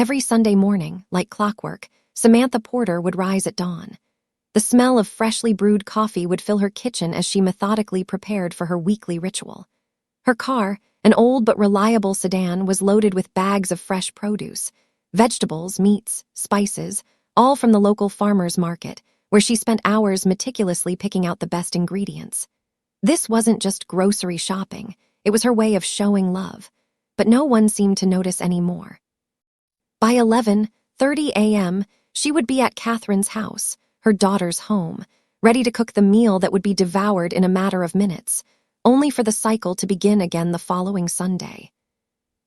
Every Sunday morning, like clockwork, Samantha Porter would rise at dawn. The smell of freshly brewed coffee would fill her kitchen as she methodically prepared for her weekly ritual. Her car, an old but reliable sedan, was loaded with bags of fresh produce, vegetables, meats, spices, all from the local farmer's market, where she spent hours meticulously picking out the best ingredients. This wasn't just grocery shopping, it was her way of showing love, but no one seemed to notice any more. By 11:30 a.m., she would be at Catherine's house, her daughter's home, ready to cook the meal that would be devoured in a matter of minutes, only for the cycle to begin again the following Sunday.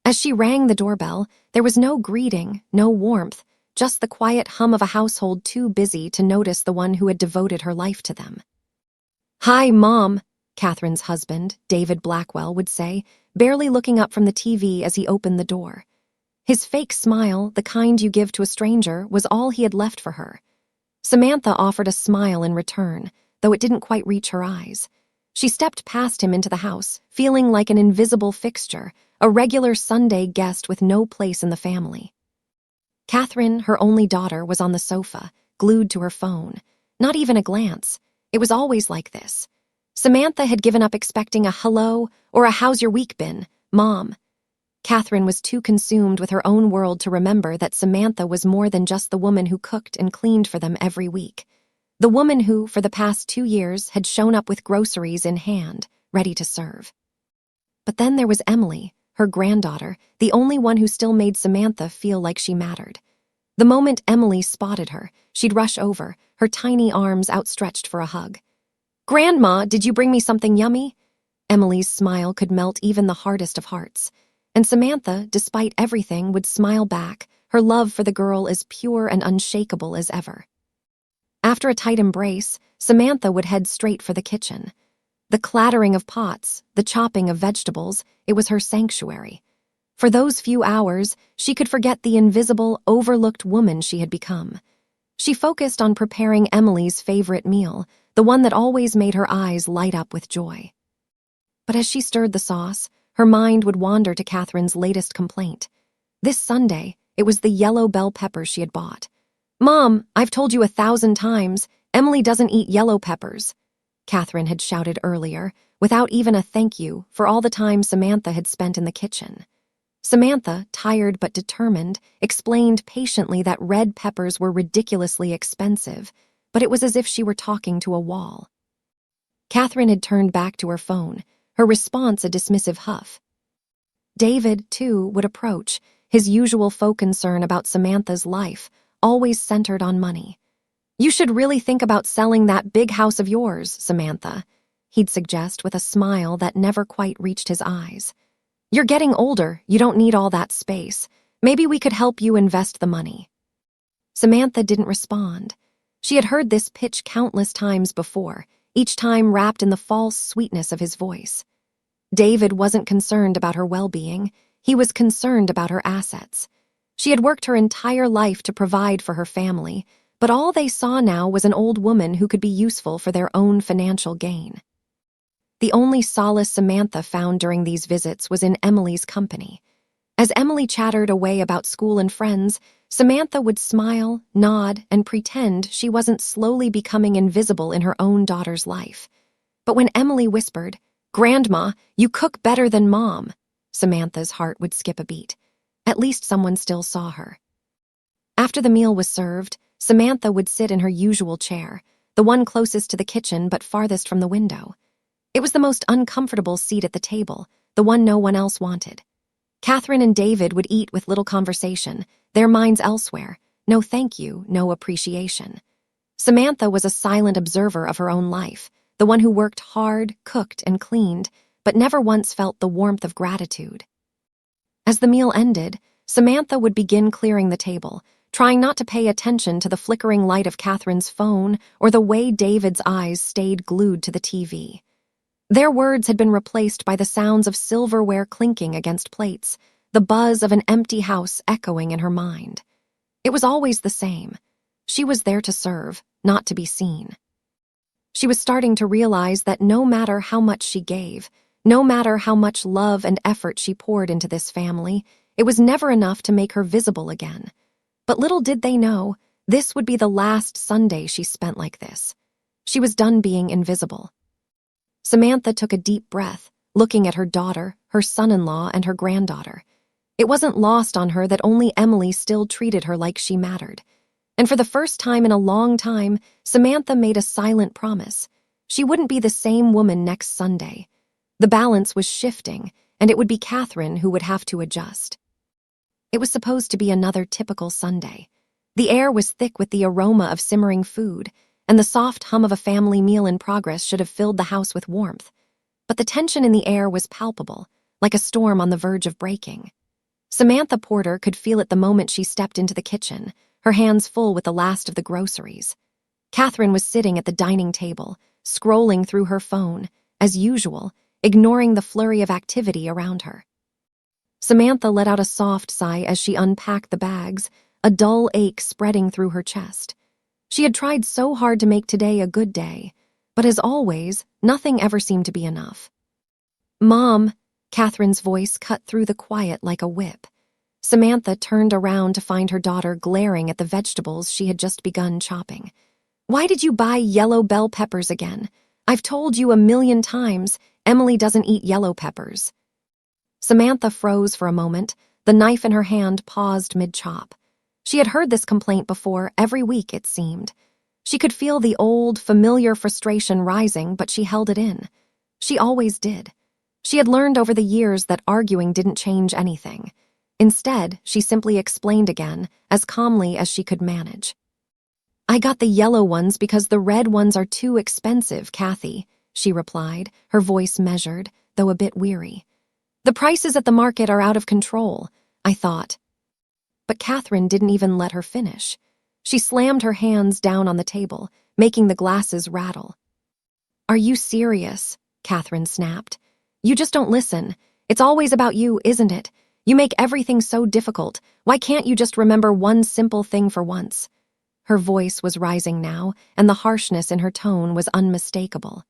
As she rang the doorbell, there was no greeting, no warmth, just the quiet hum of a household too busy to notice the one who had devoted her life to them. "Hi, Mom," Catherine's husband, David Blackwell, would say, barely looking up from the TV as he opened the door. His fake smile, the kind you give to a stranger, was all he had left for her. Samantha offered a smile in return, though it didn't quite reach her eyes. She stepped past him into the house, feeling like an invisible fixture, a regular Sunday guest with no place in the family. Catherine, her only daughter, was on the sofa, glued to her phone. Not even a glance. It was always like this. Samantha had given up expecting a hello or a "how's your week been, Mom?" Catherine was too consumed with her own world to remember that Samantha was more than just the woman who cooked and cleaned for them every week. The woman who, for the past 2 years, had shown up with groceries in hand, ready to serve. But then there was Emily, her granddaughter, the only one who still made Samantha feel like she mattered. The moment Emily spotted her, she'd rush over, her tiny arms outstretched for a hug. "Grandma, did you bring me something yummy?" Emily's smile could melt even the hardest of hearts. And Samantha, despite everything, would smile back, her love for the girl as pure and unshakable as ever. After a tight embrace, Samantha would head straight for the kitchen. The clattering of pots, the chopping of vegetables, it was her sanctuary. For those few hours, she could forget the invisible, overlooked woman she had become. She focused on preparing Emily's favorite meal, the one that always made her eyes light up with joy. But as she stirred the sauce, her mind would wander to Catherine's latest complaint. This Sunday, it was the yellow bell peppers she had bought. "Mom, I've told you 1,000 times, Emily doesn't eat yellow peppers," Catherine had shouted earlier, without even a thank you for all the time Samantha had spent in the kitchen. Samantha, tired but determined, explained patiently that red peppers were ridiculously expensive, but it was as if she were talking to a wall. Catherine had turned back to her phone, her response a dismissive huff. David, too, would approach, his usual faux concern about Samantha's life, always centered on money. "You should really think about selling that big house of yours, Samantha," he'd suggest with a smile that never quite reached his eyes. "You're getting older, you don't need all that space. Maybe we could help you invest the money." Samantha didn't respond. She had heard this pitch countless times before, each time wrapped in the false sweetness of his voice. David wasn't concerned about her well-being, he was concerned about her assets. She had worked her entire life to provide for her family, but all they saw now was an old woman who could be useful for their own financial gain. The only solace Samantha found during these visits was in Emily's company. As Emily chattered away about school and friends, Samantha would smile, nod, and pretend she wasn't slowly becoming invisible in her own daughter's life. But when Emily whispered, "Grandma, you cook better than Mom," Samantha's heart would skip a beat. At least someone still saw her. After the meal was served, Samantha would sit in her usual chair, the one closest to the kitchen but farthest from the window. It was the most uncomfortable seat at the table, the one no one else wanted. Catherine and David would eat with little conversation, their minds elsewhere, no thank you, no appreciation. Samantha was a silent observer of her own life, the one who worked hard, cooked, and cleaned, but never once felt the warmth of gratitude. As the meal ended, Samantha would begin clearing the table, trying not to pay attention to the flickering light of Catherine's phone or the way David's eyes stayed glued to the TV. Their words had been replaced by the sounds of silverware clinking against plates, the buzz of an empty house echoing in her mind. It was always the same. She was there to serve, not to be seen. She was starting to realize that no matter how much she gave, no matter how much love and effort she poured into this family, It was never enough to make her visible again. But little did they know, this would be the last Sunday she spent like this. She was done being invisible. Samantha took a deep breath, looking at her daughter, her son-in-law, and her granddaughter. It wasn't lost on her that only Emily still treated her like she mattered. And for the first time in a long time, Samantha made a silent promise. She wouldn't be the same woman next Sunday. The balance was shifting, and it would be Catherine who would have to adjust. It was supposed to be another typical Sunday. The air was thick with the aroma of simmering food, and the soft hum of a family meal in progress should have filled the house with warmth. But the tension in the air was palpable, like a storm on the verge of breaking. Samantha Porter could feel it the moment she stepped into the kitchen, her hands full with the last of the groceries. Catherine was sitting at the dining table, scrolling through her phone, as usual, ignoring the flurry of activity around her. Samantha let out a soft sigh as she unpacked the bags, a dull ache spreading through her chest. She had tried so hard to make today a good day, but as always, nothing ever seemed to be enough. "Mom," Catherine's voice cut through the quiet like a whip. Samantha turned around to find her daughter glaring at the vegetables she had just begun chopping. "Why did you buy yellow bell peppers again? I've told you 1,000,000 times, Emily doesn't eat yellow peppers." Samantha froze for a moment, the knife in her hand paused mid-chop. She had heard this complaint before, every week it seemed. She could feel the old, familiar frustration rising, but she held it in. She always did. She had learned over the years that arguing didn't change anything. Instead, she simply explained again, as calmly as she could manage. "I got the yellow ones because the red ones are too expensive, Kathy," she replied, her voice measured, though a bit weary. "The prices at the market are out of control, I thought." But Catherine didn't even let her finish. She slammed her hands down on the table, making the glasses rattle. "Are you serious?" Catherine snapped. "You just don't listen. It's always about you, isn't it? You make everything so difficult. Why can't you just remember one simple thing for once?" Her voice was rising now, and the harshness in her tone was unmistakable.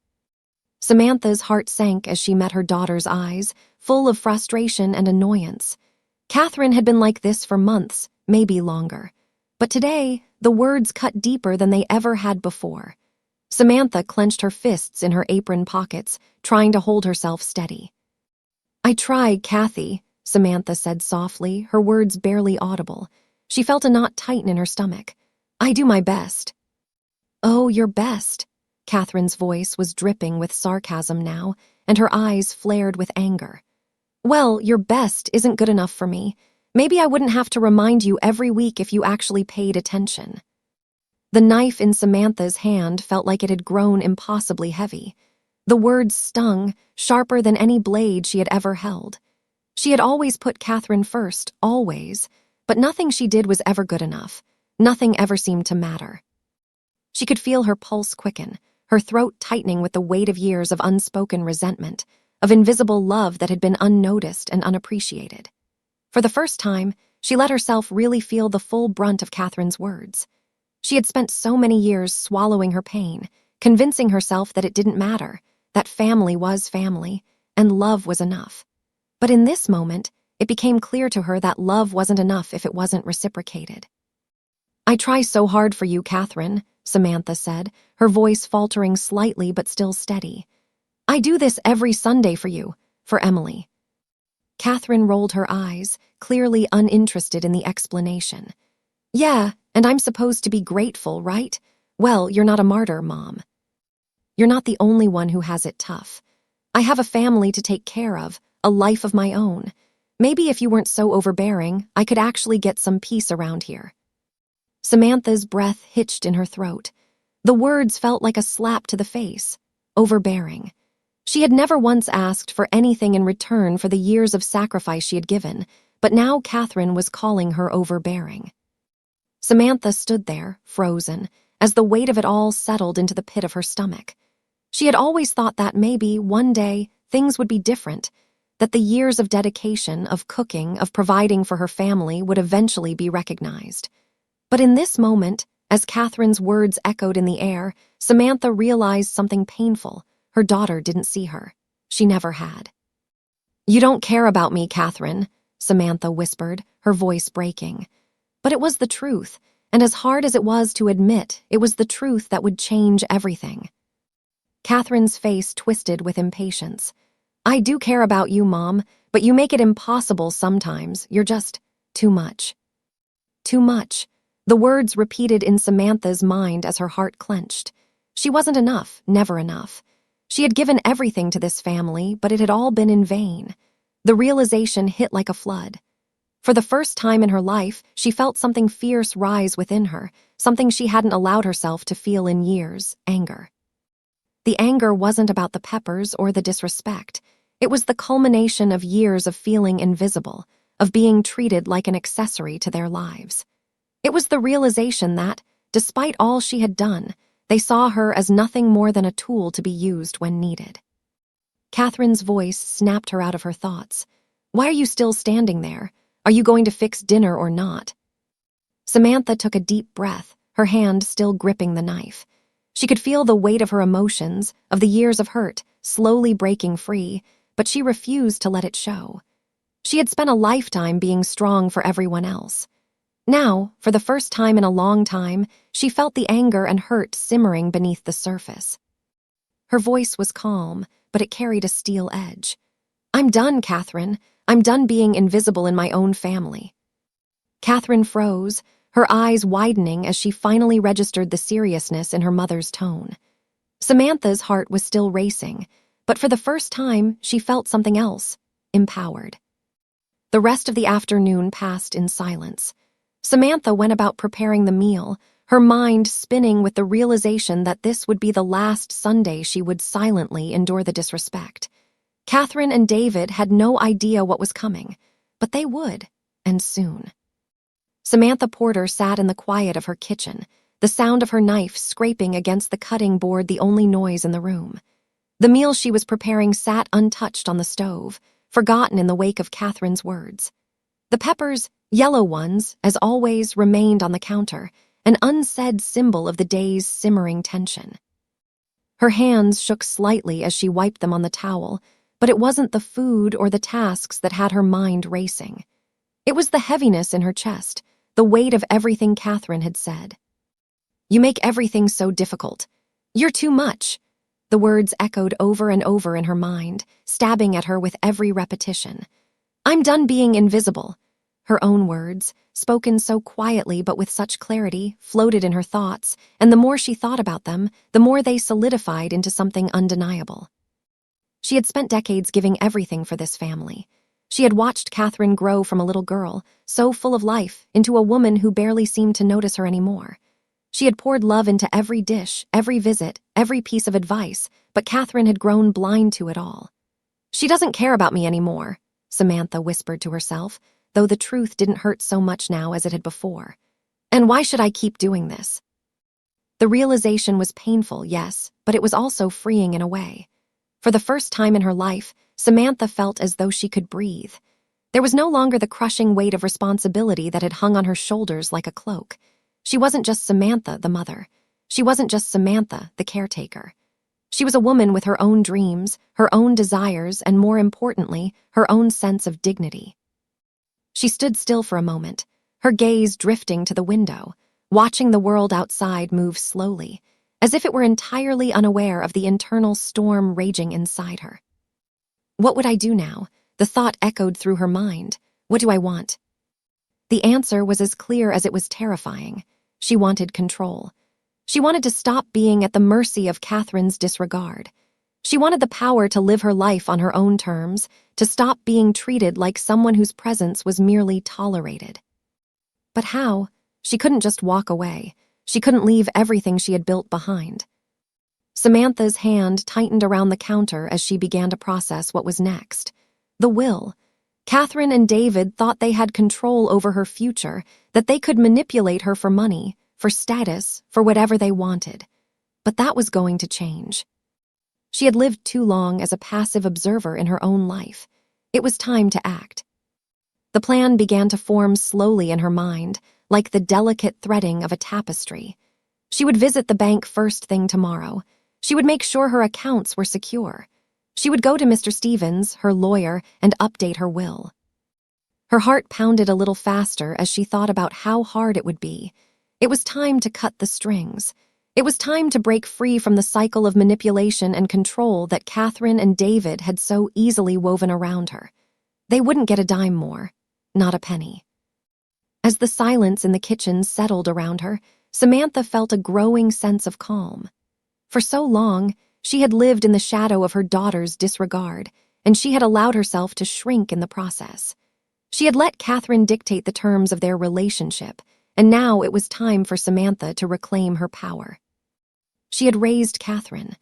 Samantha's heart sank as she met her daughter's eyes, full of frustration and annoyance. Catherine had been like this for months, maybe longer. But today, the words cut deeper than they ever had before. Samantha clenched her fists in her apron pockets, trying to hold herself steady. "I tried, Kathy," Samantha said softly, her words barely audible. She felt a knot tighten in her stomach. "I do my best." "Oh, your best." Catherine's voice was dripping with sarcasm now, and her eyes flared with anger. "Well, your best isn't good enough for me. Maybe I wouldn't have to remind you every week if you actually paid attention." The knife in Samantha's hand felt like it had grown impossibly heavy. The words stung, sharper than any blade she had ever held. She had always put Catherine first, always, but nothing she did was ever good enough. Nothing ever seemed to matter. She could feel her pulse quicken, her throat tightening with the weight of years of unspoken resentment, of invisible love that had been unnoticed and unappreciated. For the first time, she let herself really feel the full brunt of Catherine's words. She had spent so many years swallowing her pain, convincing herself that it didn't matter, that family was family, and love was enough. But in this moment, it became clear to her that love wasn't enough if it wasn't reciprocated. "I try so hard for you, Catherine," Samantha said, her voice faltering slightly but still steady. "I do this every Sunday for you, for Emily." Catherine rolled her eyes, clearly uninterested in the explanation. "Yeah, and I'm supposed to be grateful, right? Well, you're not a martyr, Mom. You're not the only one who has it tough. I have a family to take care of, a life of my own. Maybe if you weren't so overbearing, I could actually get some peace around here." Samantha's breath hitched in her throat. The words felt like a slap to the face. Overbearing. She had never once asked for anything in return for the years of sacrifice she had given, but now Catherine was calling her overbearing. Samantha stood there, frozen, as the weight of it all settled into the pit of her stomach. She had always thought that maybe, one day, things would be different, that the years of dedication, of cooking, of providing for her family would eventually be recognized. But in this moment, as Catherine's words echoed in the air, Samantha realized something painful. Her daughter didn't see her. She never had. "You don't care about me, Catherine," Samantha whispered, her voice breaking. But it was the truth, and as hard as it was to admit, it was the truth that would change everything. Catherine's face twisted with impatience. I do care about you, Mom, but you make it impossible sometimes. You're just too much. Too much. The words repeated in Samantha's mind as her heart clenched. She wasn't enough, never enough. She had given everything to this family, but it had all been in vain. The realization hit like a flood. For the first time in her life, she felt something fierce rise within her, something she hadn't allowed herself to feel in years, anger. The anger wasn't about the Peppers or the disrespect. It was the culmination of years of feeling invisible, of being treated like an accessory to their lives. It was the realization that, despite all she had done, they saw her as nothing more than a tool to be used when needed. Catherine's voice snapped her out of her thoughts. Why are you still standing there? Are you going to fix dinner or not? Samantha took a deep breath, her hand still gripping the knife. She could feel the weight of her emotions, of the years of hurt, slowly breaking free, but she refused to let it show. She had spent a lifetime being strong for everyone else. Now, for the first time in a long time, she felt the anger and hurt simmering beneath the surface. Her voice was calm, but it carried a steel edge. I'm done, Catherine. I'm done being invisible in my own family. Catherine froze, her eyes widening as she finally registered the seriousness in her mother's tone. Samantha's heart was still racing, but for the first time, she felt something else, empowered. The rest of the afternoon passed in silence. Samantha went about preparing the meal, her mind spinning with the realization that this would be the last Sunday she would silently endure the disrespect. Catherine and David had no idea what was coming, but they would, and soon. Samantha Porter sat in the quiet of her kitchen, the sound of her knife scraping against the cutting board the only noise in the room. The meal she was preparing sat untouched on the stove, forgotten in the wake of Catherine's words. The Peppers, yellow ones, as always, remained on the counter, an unsaid symbol of the day's simmering tension. Her hands shook slightly as she wiped them on the towel, but it wasn't the food or the tasks that had her mind racing. It was the heaviness in her chest, the weight of everything Catherine had said. You make everything so difficult. You're too much. The words echoed over and over in her mind, stabbing at her with every repetition. I'm done being invisible. Her own words, spoken so quietly but with such clarity, floated in her thoughts, and the more she thought about them, the more they solidified into something undeniable. She had spent decades giving everything for this family. She had watched Catherine grow from a little girl, so full of life, into a woman who barely seemed to notice her anymore. She had poured love into every dish, every visit, every piece of advice, but Catherine had grown blind to it all. She doesn't care about me anymore, Samantha whispered to herself, though the truth didn't hurt so much now as it had before. And why should I keep doing this? The realization was painful, yes, but it was also freeing in a way. For the first time in her life, Samantha felt as though she could breathe. There was no longer the crushing weight of responsibility that had hung on her shoulders like a cloak. She wasn't just Samantha, the mother. She wasn't just Samantha, the caretaker. She was a woman with her own dreams, her own desires, and more importantly, her own sense of dignity. She stood still for a moment, her gaze drifting to the window, watching the world outside move slowly, as if it were entirely unaware of the internal storm raging inside her. What would I do now? The thought echoed through her mind. What do I want? The answer was as clear as it was terrifying. She wanted control. She wanted to stop being at the mercy of Catherine's disregard. She wanted the power to live her life on her own terms, to stop being treated like someone whose presence was merely tolerated. But how? She couldn't just walk away. She couldn't leave everything she had built behind. Samantha's hand tightened around the counter as she began to process what was next. The will. Catherine and David thought they had control over her future, that they could manipulate her for money, for status, for whatever they wanted. But that was going to change. She had lived too long as a passive observer in her own life. It was time to act. The plan began to form slowly in her mind, like the delicate threading of a tapestry. She would visit the bank first thing tomorrow. She would make sure her accounts were secure. She would go to Mr. Stevens, her lawyer, and update her will. Her heart pounded a little faster as she thought about how hard it would be. It was time to cut the strings. It was time to break free from the cycle of manipulation and control that Catherine and David had so easily woven around her. They wouldn't get a dime more, not a penny. As the silence in the kitchen settled around her, Samantha felt a growing sense of calm. For so long, she had lived in the shadow of her daughter's disregard, and she had allowed herself to shrink in the process. She had let Catherine dictate the terms of their relationship, and now it was time for Samantha to reclaim her power. She had raised Catherine.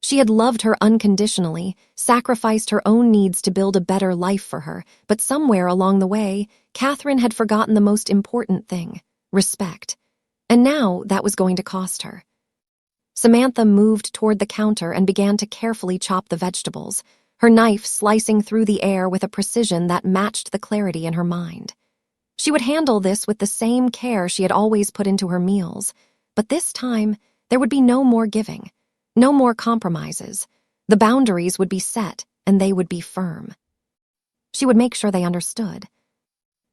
She had loved her unconditionally, sacrificed her own needs to build a better life for her, but somewhere along the way, Catherine had forgotten the most important thing: respect. And now that was going to cost her. Samantha moved toward the counter and began to carefully chop the vegetables, her knife slicing through the air with a precision that matched the clarity in her mind. She would handle this with the same care she had always put into her meals, but this time there would be no more giving, no more compromises. The boundaries would be set, and they would be firm. She would make sure they understood.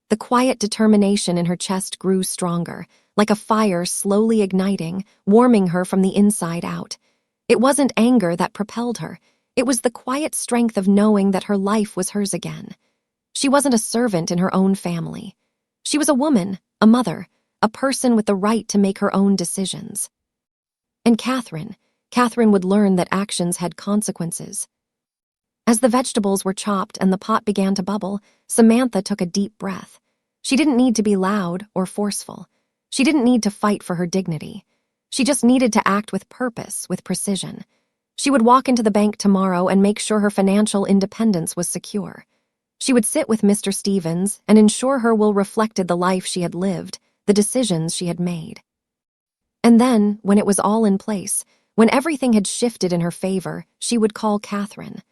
The quiet determination in her chest grew stronger, like a fire slowly igniting, warming her from the inside out. It wasn't anger that propelled her. It was the quiet strength of knowing that her life was hers again. She wasn't a servant in her own family. She was a woman, a mother, a person with the right to make her own decisions. And Catherine would learn that actions had consequences. As the vegetables were chopped and the pot began to bubble, Samantha took a deep breath. She didn't need to be loud or forceful. She didn't need to fight for her dignity. She just needed to act with purpose, with precision. She would walk into the bank tomorrow and make sure her financial independence was secure. She would sit with Mr. Stevens and ensure her will reflected the life she had lived, the decisions she had made. And then, when it was all in place, when everything had shifted in her favor, she would call Catherine.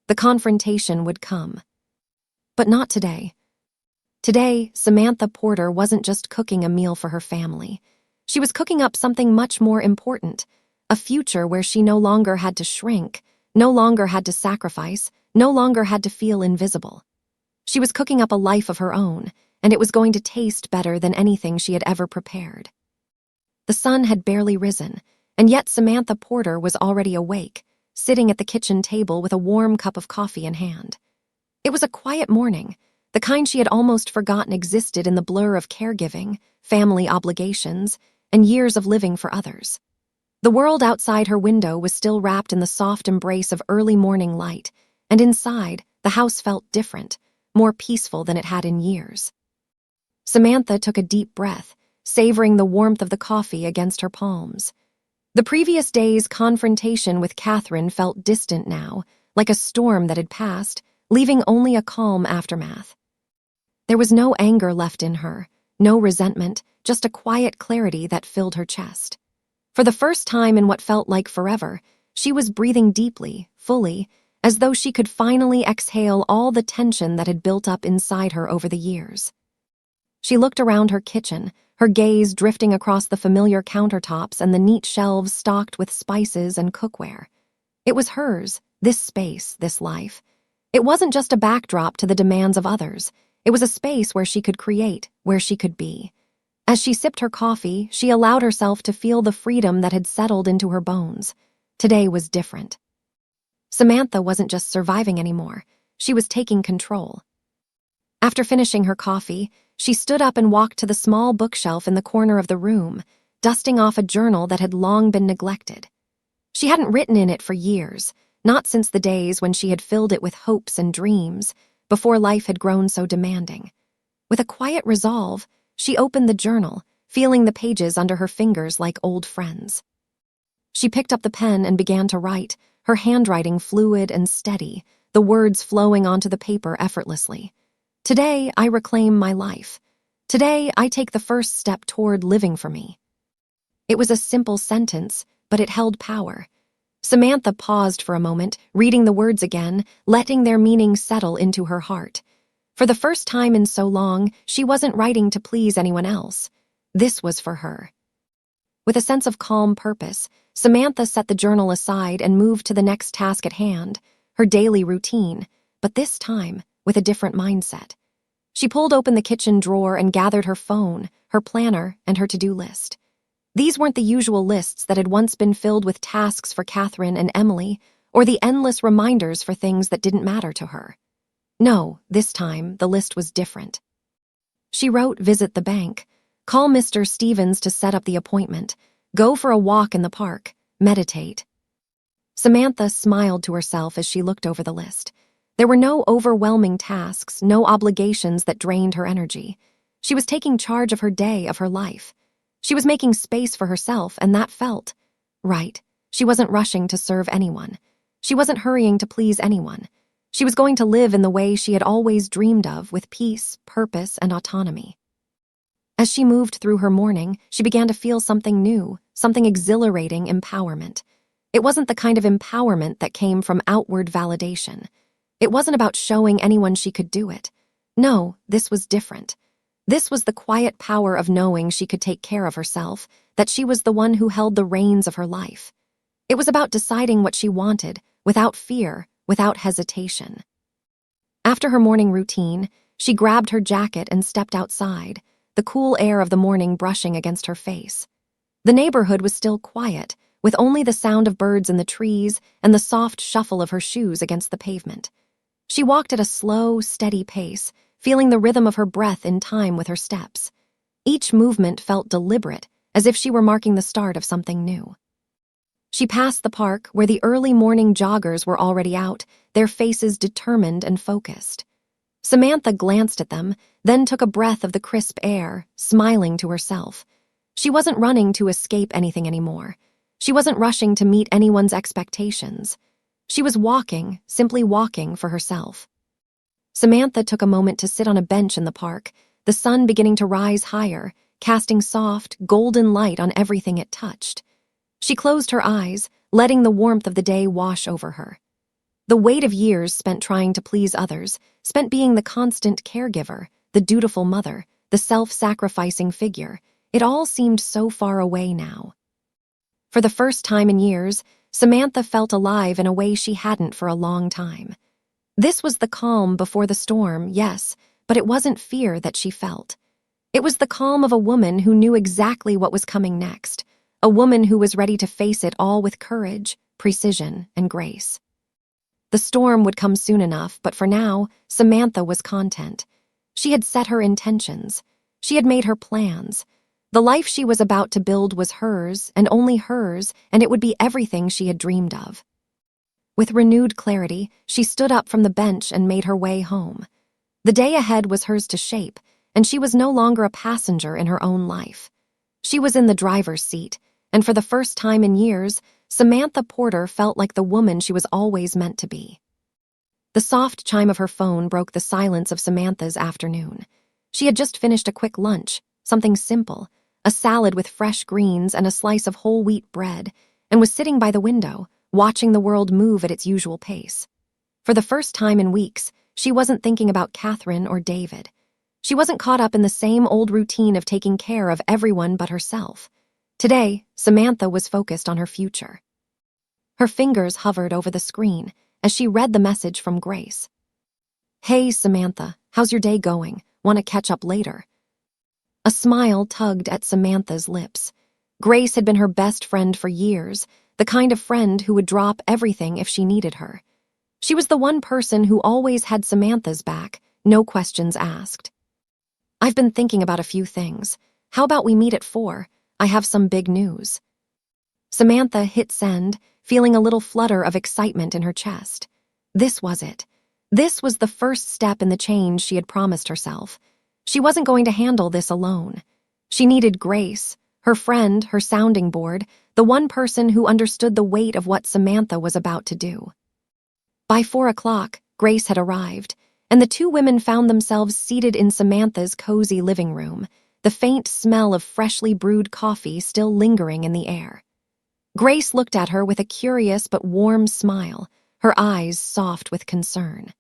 The confrontation would come. But not today. Today, Samantha Porter wasn't just cooking a meal for her family. She was cooking up something much more important, a future where she no longer had to shrink, no longer had to sacrifice, no longer had to feel invisible. She was cooking up a life of her own, and it was going to taste better than anything she had ever prepared. The sun had barely risen, and yet Samantha Porter was already awake, sitting at the kitchen table with a warm cup of coffee in hand. It was a quiet morning, the kind she had almost forgotten existed in the blur of caregiving, family obligations, and years of living for others. The world outside her window was still wrapped in the soft embrace of early morning light, and inside, the house felt different, more peaceful than it had in years. Samantha took a deep breath, savoring the warmth of the coffee against her palms. The previous day's confrontation with Catherine felt distant now, like a storm that had passed, leaving only a calm aftermath. There was no anger left in her, no resentment, just a quiet clarity that filled her chest. For the first time in what felt like forever, she was breathing deeply, fully, as though she could finally exhale all the tension that had built up inside her over the years. She looked around her kitchen, her gaze drifting across the familiar countertops and the neat shelves stocked with spices and cookware. It was hers, this space, this life. It wasn't just a backdrop to the demands of others. It was a space where she could create, where she could be. As she sipped her coffee, she allowed herself to feel the freedom that had settled into her bones. Today was different. Samantha wasn't just surviving anymore. She was taking control. After finishing her coffee, she stood up and walked to the small bookshelf in the corner of the room, dusting off a journal that had long been neglected. She hadn't written in it for years, not since the days when she had filled it with hopes and dreams, before life had grown so demanding. With a quiet resolve, she opened the journal, feeling the pages under her fingers like old friends. She picked up the pen and began to write, her handwriting fluid and steady, the words flowing onto the paper effortlessly. Today, I reclaim my life. Today, I take the first step toward living for me. It was a simple sentence, but it held power. Samantha paused for a moment, reading the words again, letting their meaning settle into her heart. For the first time in so long, she wasn't writing to please anyone else. This was for her. With a sense of calm purpose, Samantha set the journal aside and moved to the next task at hand, her daily routine, but this time with a different mindset. She pulled open the kitchen drawer and gathered her phone, her planner, and her to-do list. These weren't the usual lists that had once been filled with tasks for Catherine and Emily, or the endless reminders for things that didn't matter to her. No, this time, the list was different. She wrote, visit the bank, call Mr. Stevens to set up the appointment, go for a walk in the park, meditate. Samantha smiled to herself as she looked over the list. There were no overwhelming tasks, no obligations that drained her energy. She was taking charge of her day, of her life. She was making space for herself, and that felt right. She wasn't rushing to serve anyone. She wasn't hurrying to please anyone. She was going to live in the way she had always dreamed of, with peace, purpose, and autonomy. As she moved through her morning, she began to feel something new, something exhilarating, empowerment. It wasn't the kind of empowerment that came from outward validation. It wasn't about showing anyone she could do it. No, this was different. This was the quiet power of knowing she could take care of herself, that she was the one who held the reins of her life. It was about deciding what she wanted, without fear, without hesitation. After her morning routine, she grabbed her jacket and stepped outside, the cool air of the morning brushing against her face. The neighborhood was still quiet, with only the sound of birds in the trees and the soft shuffle of her shoes against the pavement. She walked at a slow, steady pace, feeling the rhythm of her breath in time with her steps. Each movement felt deliberate, as if she were marking the start of something new. She passed the park where the early morning joggers were already out, their faces determined and focused. Samantha glanced at them, then took a breath of the crisp air, smiling to herself. She wasn't running to escape anything anymore. She wasn't rushing to meet anyone's expectations. She was walking, simply walking for herself. Samantha took a moment to sit on a bench in the park, the sun beginning to rise higher, casting soft, golden light on everything it touched. She closed her eyes, letting the warmth of the day wash over her. The weight of years spent trying to please others, spent being the constant caregiver, the dutiful mother, the self-sacrificing figure, it all seemed so far away now. For the first time in years, Samantha felt alive in a way she hadn't for a long time. This was the calm before the storm, yes, but it wasn't fear that she felt. It was the calm of a woman who knew exactly what was coming next, a woman who was ready to face it all with courage, precision, and grace. The storm would come soon enough, but for now, Samantha was content. She had set her intentions. She had made her plans. The life she was about to build was hers, and only hers, and it would be everything she had dreamed of. With renewed clarity, she stood up from the bench and made her way home. The day ahead was hers to shape, and she was no longer a passenger in her own life. She was in the driver's seat, and for the first time in years, Samantha Porter felt like the woman she was always meant to be. The soft chime of her phone broke the silence of Samantha's afternoon. She had just finished a quick lunch, something simple, a salad with fresh greens and a slice of whole wheat bread, and was sitting by the window, watching the world move at its usual pace. For the first time in weeks, she wasn't thinking about Catherine or David. She wasn't caught up in the same old routine of taking care of everyone but herself. Today, Samantha was focused on her future. Her fingers hovered over the screen as she read the message from Grace. "Hey, Samantha, how's your day going? Want to catch up later?" A smile tugged at Samantha's lips. Grace had been her best friend for years, the kind of friend who would drop everything if she needed her. She was the one person who always had Samantha's back, no questions asked. "I've been thinking about a few things. How about we meet at 4? I have some big news." Samantha hit send, feeling a little flutter of excitement in her chest. This was it. This was the first step in the change she had promised herself. She wasn't going to handle this alone. She needed Grace, her friend, her sounding board, the one person who understood the weight of what Samantha was about to do. By 4 o'clock, Grace had arrived, and the two women found themselves seated in Samantha's cozy living room, the faint smell of freshly brewed coffee still lingering in the air. Grace looked at her with a curious but warm smile, her eyes soft with concern.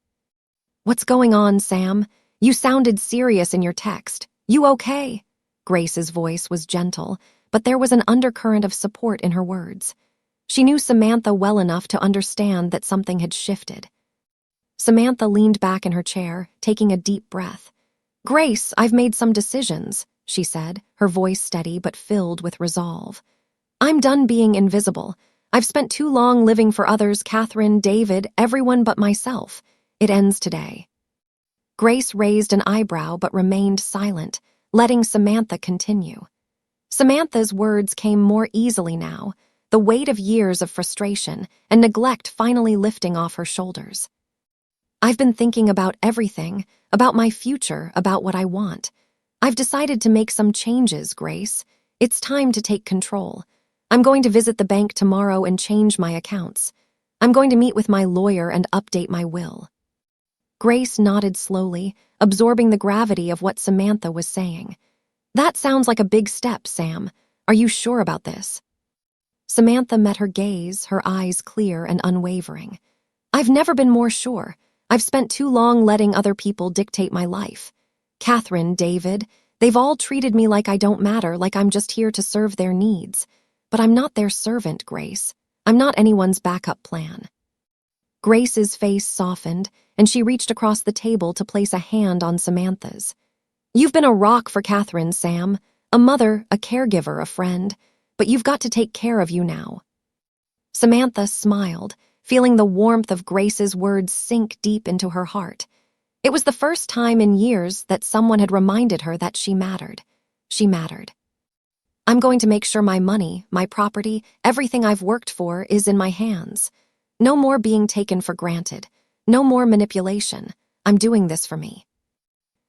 "What's going on, Sam? You sounded serious in your text. You okay?" Grace's voice was gentle, but there was an undercurrent of support in her words. She knew Samantha well enough to understand that something had shifted. Samantha leaned back in her chair, taking a deep breath. Grace, I've made some decisions, she said, her voice steady but filled with resolve. I'm done being invisible. I've spent too long living for others, Catherine, David, everyone but myself. It ends today. Grace raised an eyebrow but remained silent, letting Samantha continue. Samantha's words came more easily now, the weight of years of frustration and neglect finally lifting off her shoulders. I've been thinking about everything, about my future, about what I want. I've decided to make some changes, Grace. It's time to take control. I'm going to visit the bank tomorrow and change my accounts. I'm going to meet with my lawyer and update my will. Grace nodded slowly, absorbing the gravity of what Samantha was saying. That sounds like a big step, Sam. Are you sure about this? Samantha met her gaze, her eyes clear and unwavering. I've never been more sure. I've spent too long letting other people dictate my life. Catherine, David, they've all treated me like I don't matter, like I'm just here to serve their needs. But I'm not their servant, Grace. I'm not anyone's backup plan. Grace's face softened, and she reached across the table to place a hand on Samantha's. You've been a rock for Catherine, Sam. A mother, a caregiver, a friend. But you've got to take care of you now. Samantha smiled, feeling the warmth of Grace's words sink deep into her heart. It was the first time in years that someone had reminded her that she mattered. She mattered. I'm going to make sure my money, my property, everything I've worked for is in my hands. No more being taken for granted. No more manipulation. I'm doing this for me.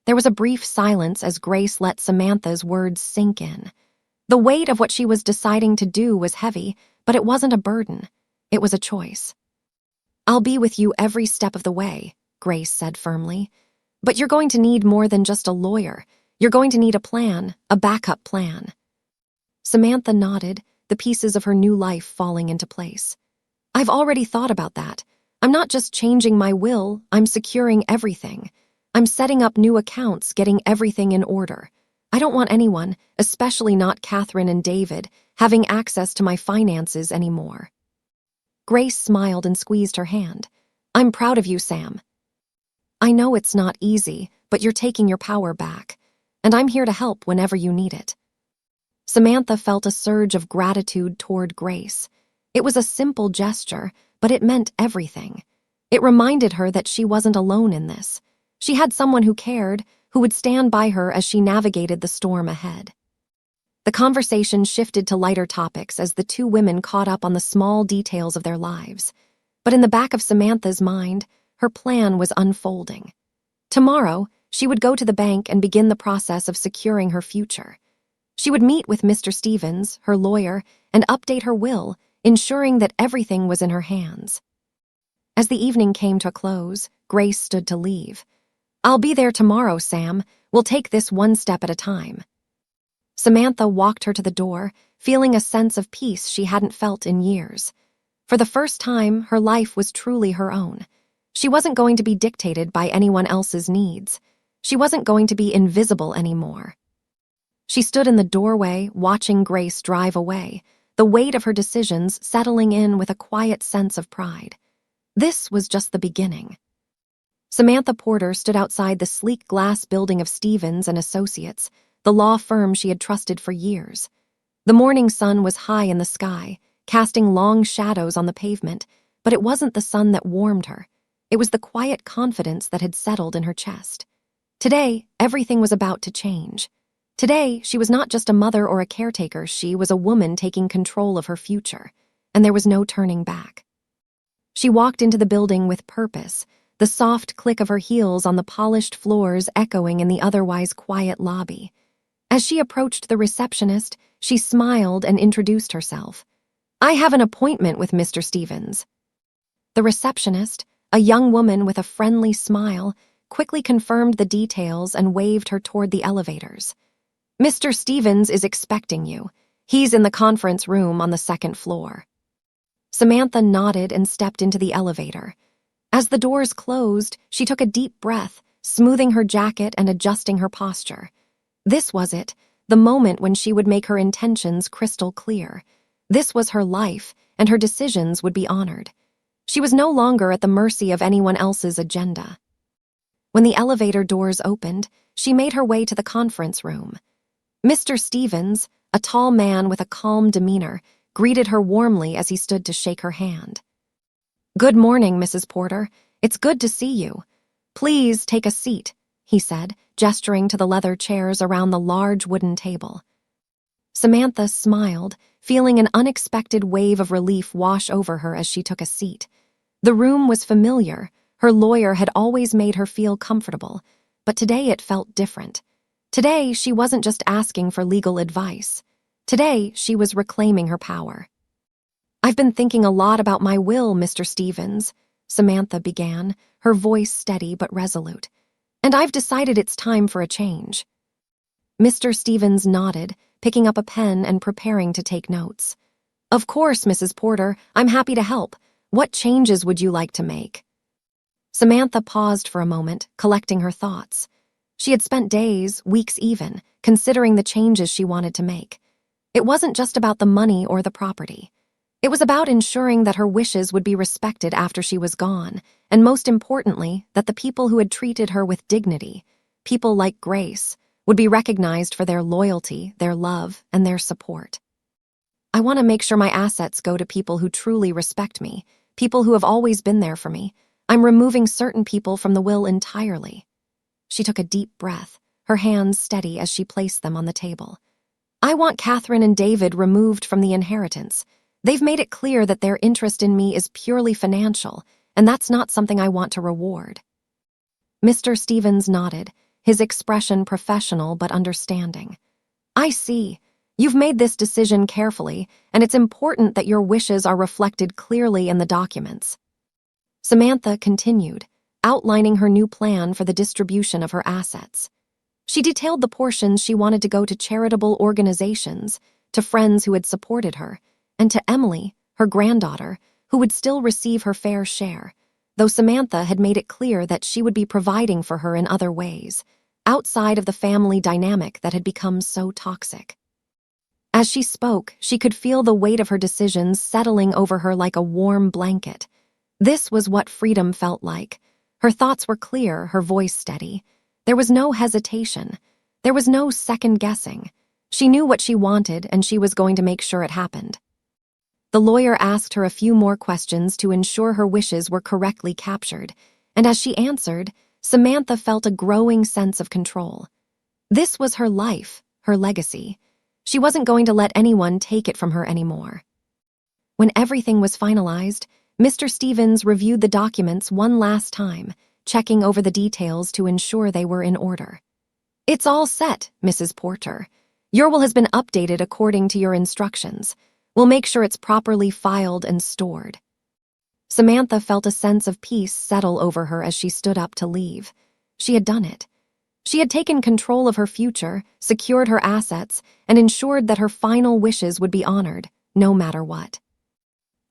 There was a brief silence as Grace let Samantha's words sink in. The weight of what she was deciding to do was heavy, but it wasn't a burden. It was a choice. I'll be with you every step of the way, Grace said firmly. But you're going to need more than just a lawyer. You're going to need a plan, a backup plan. Samantha nodded, the pieces of her new life falling into place. I've already thought about that. I'm not just changing my will, I'm securing everything. I'm setting up new accounts, getting everything in order. I don't want anyone, especially not Catherine and David, having access to my finances anymore. Grace smiled and squeezed her hand. I'm proud of you, Sam. I know it's not easy, but you're taking your power back, and I'm here to help whenever you need it. Samantha felt a surge of gratitude toward Grace. It was a simple gesture, but it meant everything. It reminded her that she wasn't alone in this. She had someone who cared, who would stand by her as she navigated the storm ahead. The conversation shifted to lighter topics as the two women caught up on the small details of their lives. But in the back of Samantha's mind, her plan was unfolding. Tomorrow, she would go to the bank and begin the process of securing her future. She would meet with Mr. Stevens, her lawyer, and update her will, ensuring that everything was in her hands. As the evening came to a close, Grace stood to leave. I'll be there tomorrow, Sam. We'll take this one step at a time. Samantha walked her to the door, feeling a sense of peace she hadn't felt in years. For the first time, her life was truly her own. She wasn't going to be dictated by anyone else's needs. She wasn't going to be invisible anymore. She stood in the doorway, watching Grace drive away, the weight of her decisions settling in with a quiet sense of pride. This was just the beginning. Samantha Porter stood outside the sleek glass building of Stevens and Associates, the law firm she had trusted for years. The morning sun was high in the sky, casting long shadows on the pavement, but it wasn't the sun that warmed her. It was the quiet confidence that had settled in her chest. Today, everything was about to change. Today, she was not just a mother or a caretaker, she was a woman taking control of her future, and there was no turning back. She walked into the building with purpose, the soft click of her heels on the polished floors echoing in the otherwise quiet lobby. As she approached the receptionist, she smiled and introduced herself. I have an appointment with Mr. Stevens. The receptionist, a young woman with a friendly smile, quickly confirmed the details and waved her toward the elevators. Mr. Stevens is expecting you. He's in the conference room on the second floor. Samantha nodded and stepped into the elevator. As the doors closed, she took a deep breath, smoothing her jacket and adjusting her posture. This was it, the moment when she would make her intentions crystal clear. This was her life, and her decisions would be honored. She was no longer at the mercy of anyone else's agenda. When the elevator doors opened, she made her way to the conference room. Mr. Stevens, a tall man with a calm demeanor, greeted her warmly as he stood to shake her hand. "Good morning, Mrs. Porter. It's good to see you. Please take a seat," he said, gesturing to the leather chairs around the large wooden table. Samantha smiled, feeling an unexpected wave of relief wash over her as she took a seat. The room was familiar. Her lawyer had always made her feel comfortable, but today it felt different. Today, she wasn't just asking for legal advice. Today, she was reclaiming her power. "I've been thinking a lot about my will, Mr. Stevens," Samantha began, her voice steady but resolute. "And I've decided it's time for a change." Mr. Stevens nodded, picking up a pen and preparing to take notes. "Of course, Mrs. Porter, I'm happy to help. What changes would you like to make?" Samantha paused for a moment, collecting her thoughts. She had spent days, weeks even, considering the changes she wanted to make. It wasn't just about the money or the property. It was about ensuring that her wishes would be respected after she was gone, and most importantly, that the people who had treated her with dignity, people like Grace, would be recognized for their loyalty, their love, and their support. "I want to make sure my assets go to people who truly respect me, people who have always been there for me. I'm removing certain people from the will entirely." She took a deep breath, her hands steady as she placed them on the table. "I want Catherine and David removed from the inheritance. They've made it clear that their interest in me is purely financial, and that's not something I want to reward." Mr. Stevens nodded, his expression professional but understanding. "I see. You've made this decision carefully, and it's important that your wishes are reflected clearly in the documents." Samantha continued, outlining her new plan for the distribution of her assets. She detailed the portions she wanted to go to charitable organizations, to friends who had supported her, and to Emily, her granddaughter, who would still receive her fair share, though Samantha had made it clear that she would be providing for her in other ways, outside of the family dynamic that had become so toxic. As she spoke, she could feel the weight of her decisions settling over her like a warm blanket. This was what freedom felt like. Her thoughts were clear, her voice steady. There was no hesitation. There was no second-guessing. She knew what she wanted, and she was going to make sure it happened. The lawyer asked her a few more questions to ensure her wishes were correctly captured, and as she answered, Samantha felt a growing sense of control. This was her life, her legacy. She wasn't going to let anyone take it from her anymore. When everything was finalized, Mr. Stevens reviewed the documents one last time, checking over the details to ensure they were in order. "It's all set, Mrs. Porter. Your will has been updated according to your instructions. We'll make sure it's properly filed and stored." Samantha felt a sense of peace settle over her as she stood up to leave. She had done it. She had taken control of her future, secured her assets, and ensured that her final wishes would be honored, no matter what.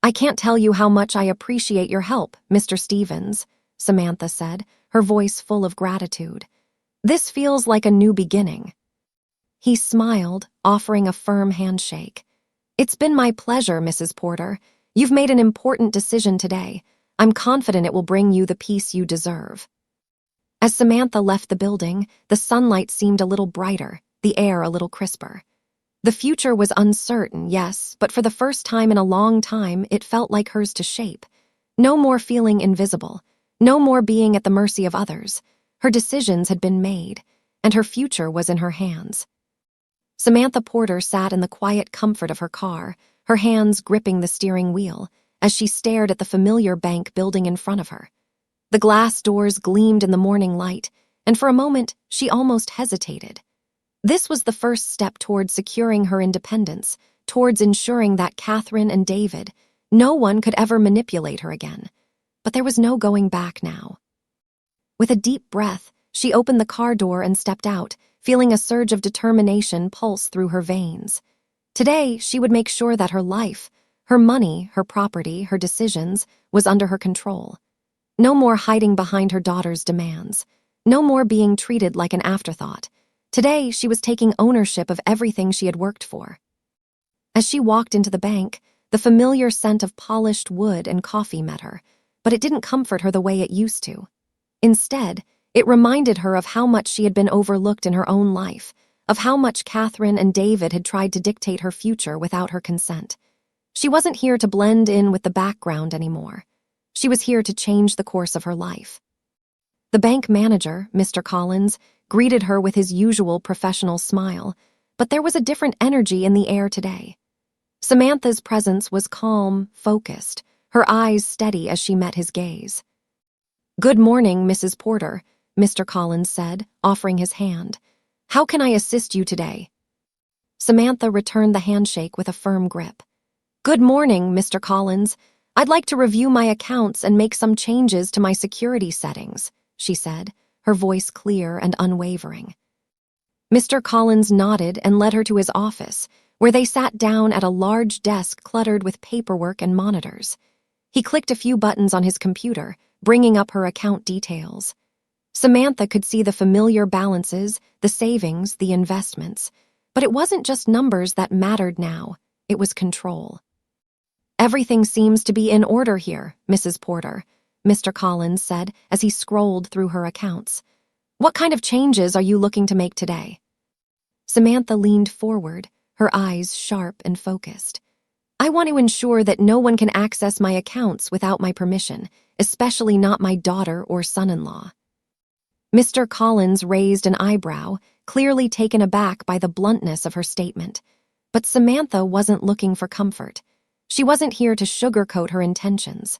"I can't tell you how much I appreciate your help, Mr. Stevens," Samantha said, her voice full of gratitude. "This feels like a new beginning." He smiled, offering a firm handshake. "It's been my pleasure, Mrs. Porter. You've made an important decision today. I'm confident it will bring you the peace you deserve." As Samantha left the building, the sunlight seemed a little brighter, the air a little crisper. The future was uncertain, yes, but for the first time in a long time, it felt like hers to shape. No more feeling invisible, no more being at the mercy of others. Her decisions had been made, and her future was in her hands. Samantha Porter sat in the quiet comfort of her car, her hands gripping the steering wheel, as she stared at the familiar bank building in front of her. The glass doors gleamed in the morning light, and for a moment, she almost hesitated. This was the first step towards securing her independence, towards ensuring that Catherine and David, no one could ever manipulate her again. But there was no going back now. With a deep breath, she opened the car door and stepped out, feeling a surge of determination pulse through her veins. Today, she would make sure that her life, her money, her property, her decisions, was under her control. No more hiding behind her daughter's demands. No more being treated like an afterthought. Today, she was taking ownership of everything she had worked for. As she walked into the bank, the familiar scent of polished wood and coffee met her, but it didn't comfort her the way it used to. Instead, It reminded her of how much she had been overlooked in her own life, of how much Catherine and David had tried to dictate her future without her consent. She wasn't here to blend in with the background anymore. She was here to change the course of her life. The bank manager, Mr. Collins, greeted her with his usual professional smile, but there was a different energy in the air today. Samantha's presence was calm, focused, her eyes steady as she met his gaze. "Good morning, Mrs. Porter," Mr. Collins said, offering his hand. "How can I assist you today?" Samantha returned the handshake with a firm grip. "Good morning, Mr. Collins. I'd like to review my accounts and make some changes to my security settings," she said, her voice clear and unwavering. Mr. Collins nodded and led her to his office, where they sat down at a large desk cluttered with paperwork and monitors. He clicked a few buttons on his computer, bringing up her account details. Samantha could see the familiar balances, the savings, the investments. But it wasn't just numbers that mattered now, it was control. "Everything seems to be in order here, Mrs. Porter," Mr. Collins said as he scrolled through her accounts. "What kind of changes are you looking to make today?" Samantha leaned forward, her eyes sharp and focused. "I want to ensure that no one can access my accounts without my permission, especially not my daughter or son-in-law." Mr. Collins raised an eyebrow, clearly taken aback by the bluntness of her statement. But Samantha wasn't looking for comfort. She wasn't here to sugarcoat her intentions.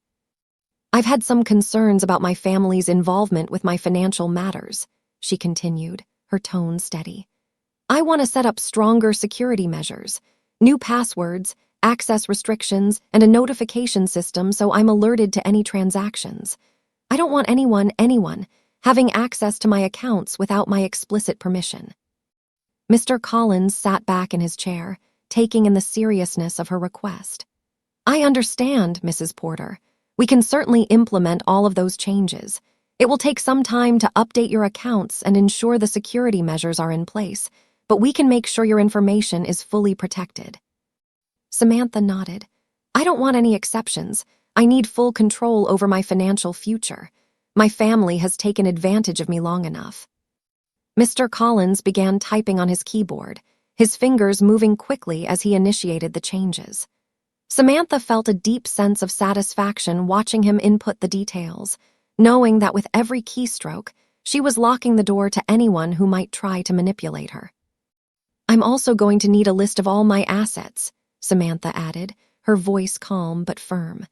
"I've had some concerns about my family's involvement with my financial matters," she continued, her tone steady. "I want to set up stronger security measures, new passwords, access restrictions, and a notification system so I'm alerted to any transactions. I don't want anyone, having access to my accounts without my explicit permission." Mr. Collins sat back in his chair, taking in the seriousness of her request. "I understand, Mrs. Porter. We can certainly implement all of those changes. It will take some time to update your accounts and ensure the security measures are in place, but we can make sure your information is fully protected." Samantha nodded. "I don't want any exceptions. I need full control over my financial future. My family has taken advantage of me long enough." Mr. Collins began typing on his keyboard, his fingers moving quickly as he initiated the changes. Samantha felt a deep sense of satisfaction watching him input the details, knowing that with every keystroke, she was locking the door to anyone who might try to manipulate her. "I'm also going to need a list of all my assets," Samantha added, her voice calm but firm.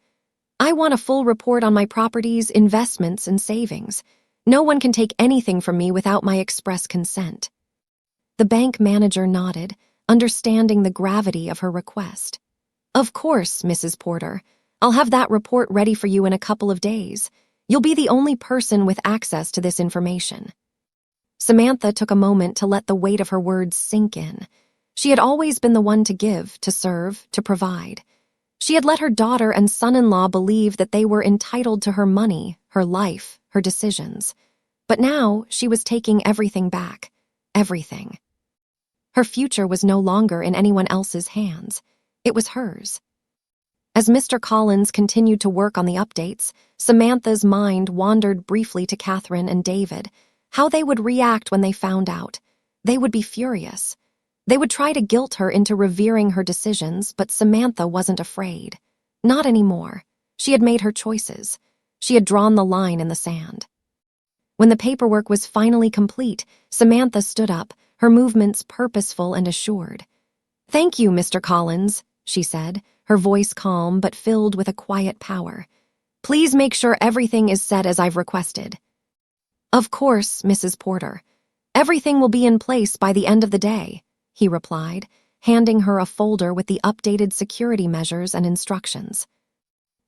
"I want a full report on my properties, investments, and savings. No one can take anything from me without my express consent." The bank manager nodded, understanding the gravity of her request. "Of course, Mrs. Porter. I'll have that report ready for you in a couple of days. You'll be the only person with access to this information." Samantha took a moment to let the weight of her words sink in. She had always been the one to give, to serve, to provide. She had let her daughter and son-in-law believe that they were entitled to her money, her life, her decisions. But now she was taking everything back. Everything. Her future was no longer in anyone else's hands. It was hers. As Mr. Collins continued to work on the updates, Samantha's mind wandered briefly to Catherine and David. How they would react when they found out. They would be furious. They would try to guilt her into revering her decisions, but Samantha wasn't afraid. Not anymore. She had made her choices. She had drawn the line in the sand. When the paperwork was finally complete, Samantha stood up, her movements purposeful and assured. "Thank you, Mr. Collins," she said, her voice calm but filled with a quiet power. "Please make sure everything is set as I've requested." "Of course, Mrs. Porter. Everything will be in place by the end of the day," he replied, handing her a folder with the updated security measures and instructions.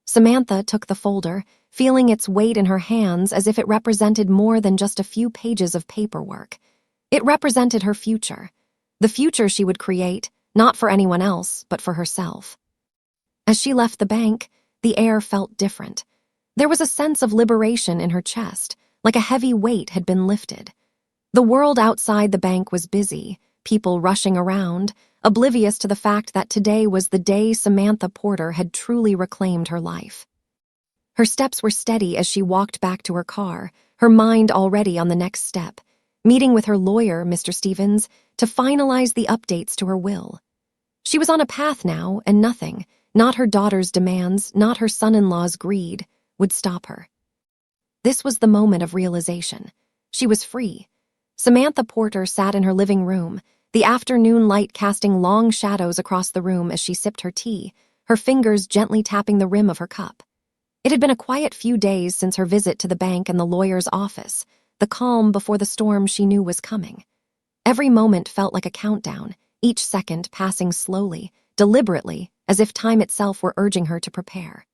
Samantha took the folder, feeling its weight in her hands as if it represented more than just a few pages of paperwork. It represented her future, the future she would create, not for anyone else, but for herself. As she left the bank, the air felt different. There was a sense of liberation in her chest, like a heavy weight had been lifted. The world outside the bank was busy, people rushing around, oblivious to the fact that today was the day Samantha Porter had truly reclaimed her life. Her steps were steady as she walked back to her car, her mind already on the next step, meeting with her lawyer, Mr. Stevens, to finalize the updates to her will. She was on a path now, and nothing, not her daughter's demands, not her son-in-law's greed, would stop her. This was the moment of realization. She was free. Samantha Porter sat in her living room, the afternoon light casting long shadows across the room as she sipped her tea, her fingers gently tapping the rim of her cup. It had been a quiet few days since her visit to the bank and the lawyer's office, the calm before the storm she knew was coming. Every moment felt like a countdown, each second passing slowly, deliberately, as if time itself were urging her to prepare.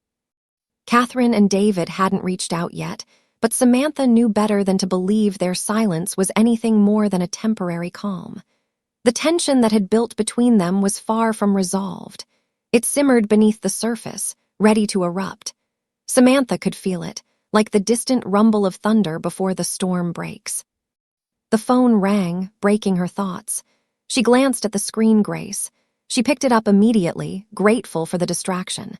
Catherine and David hadn't reached out yet, but Samantha knew better than to believe their silence was anything more than a temporary calm. The tension that had built between them was far from resolved. It simmered beneath the surface, ready to erupt. Samantha could feel it, like the distant rumble of thunder before the storm breaks. The phone rang, breaking her thoughts. She glanced at the screen, Grace. She picked it up immediately, grateful for the distraction.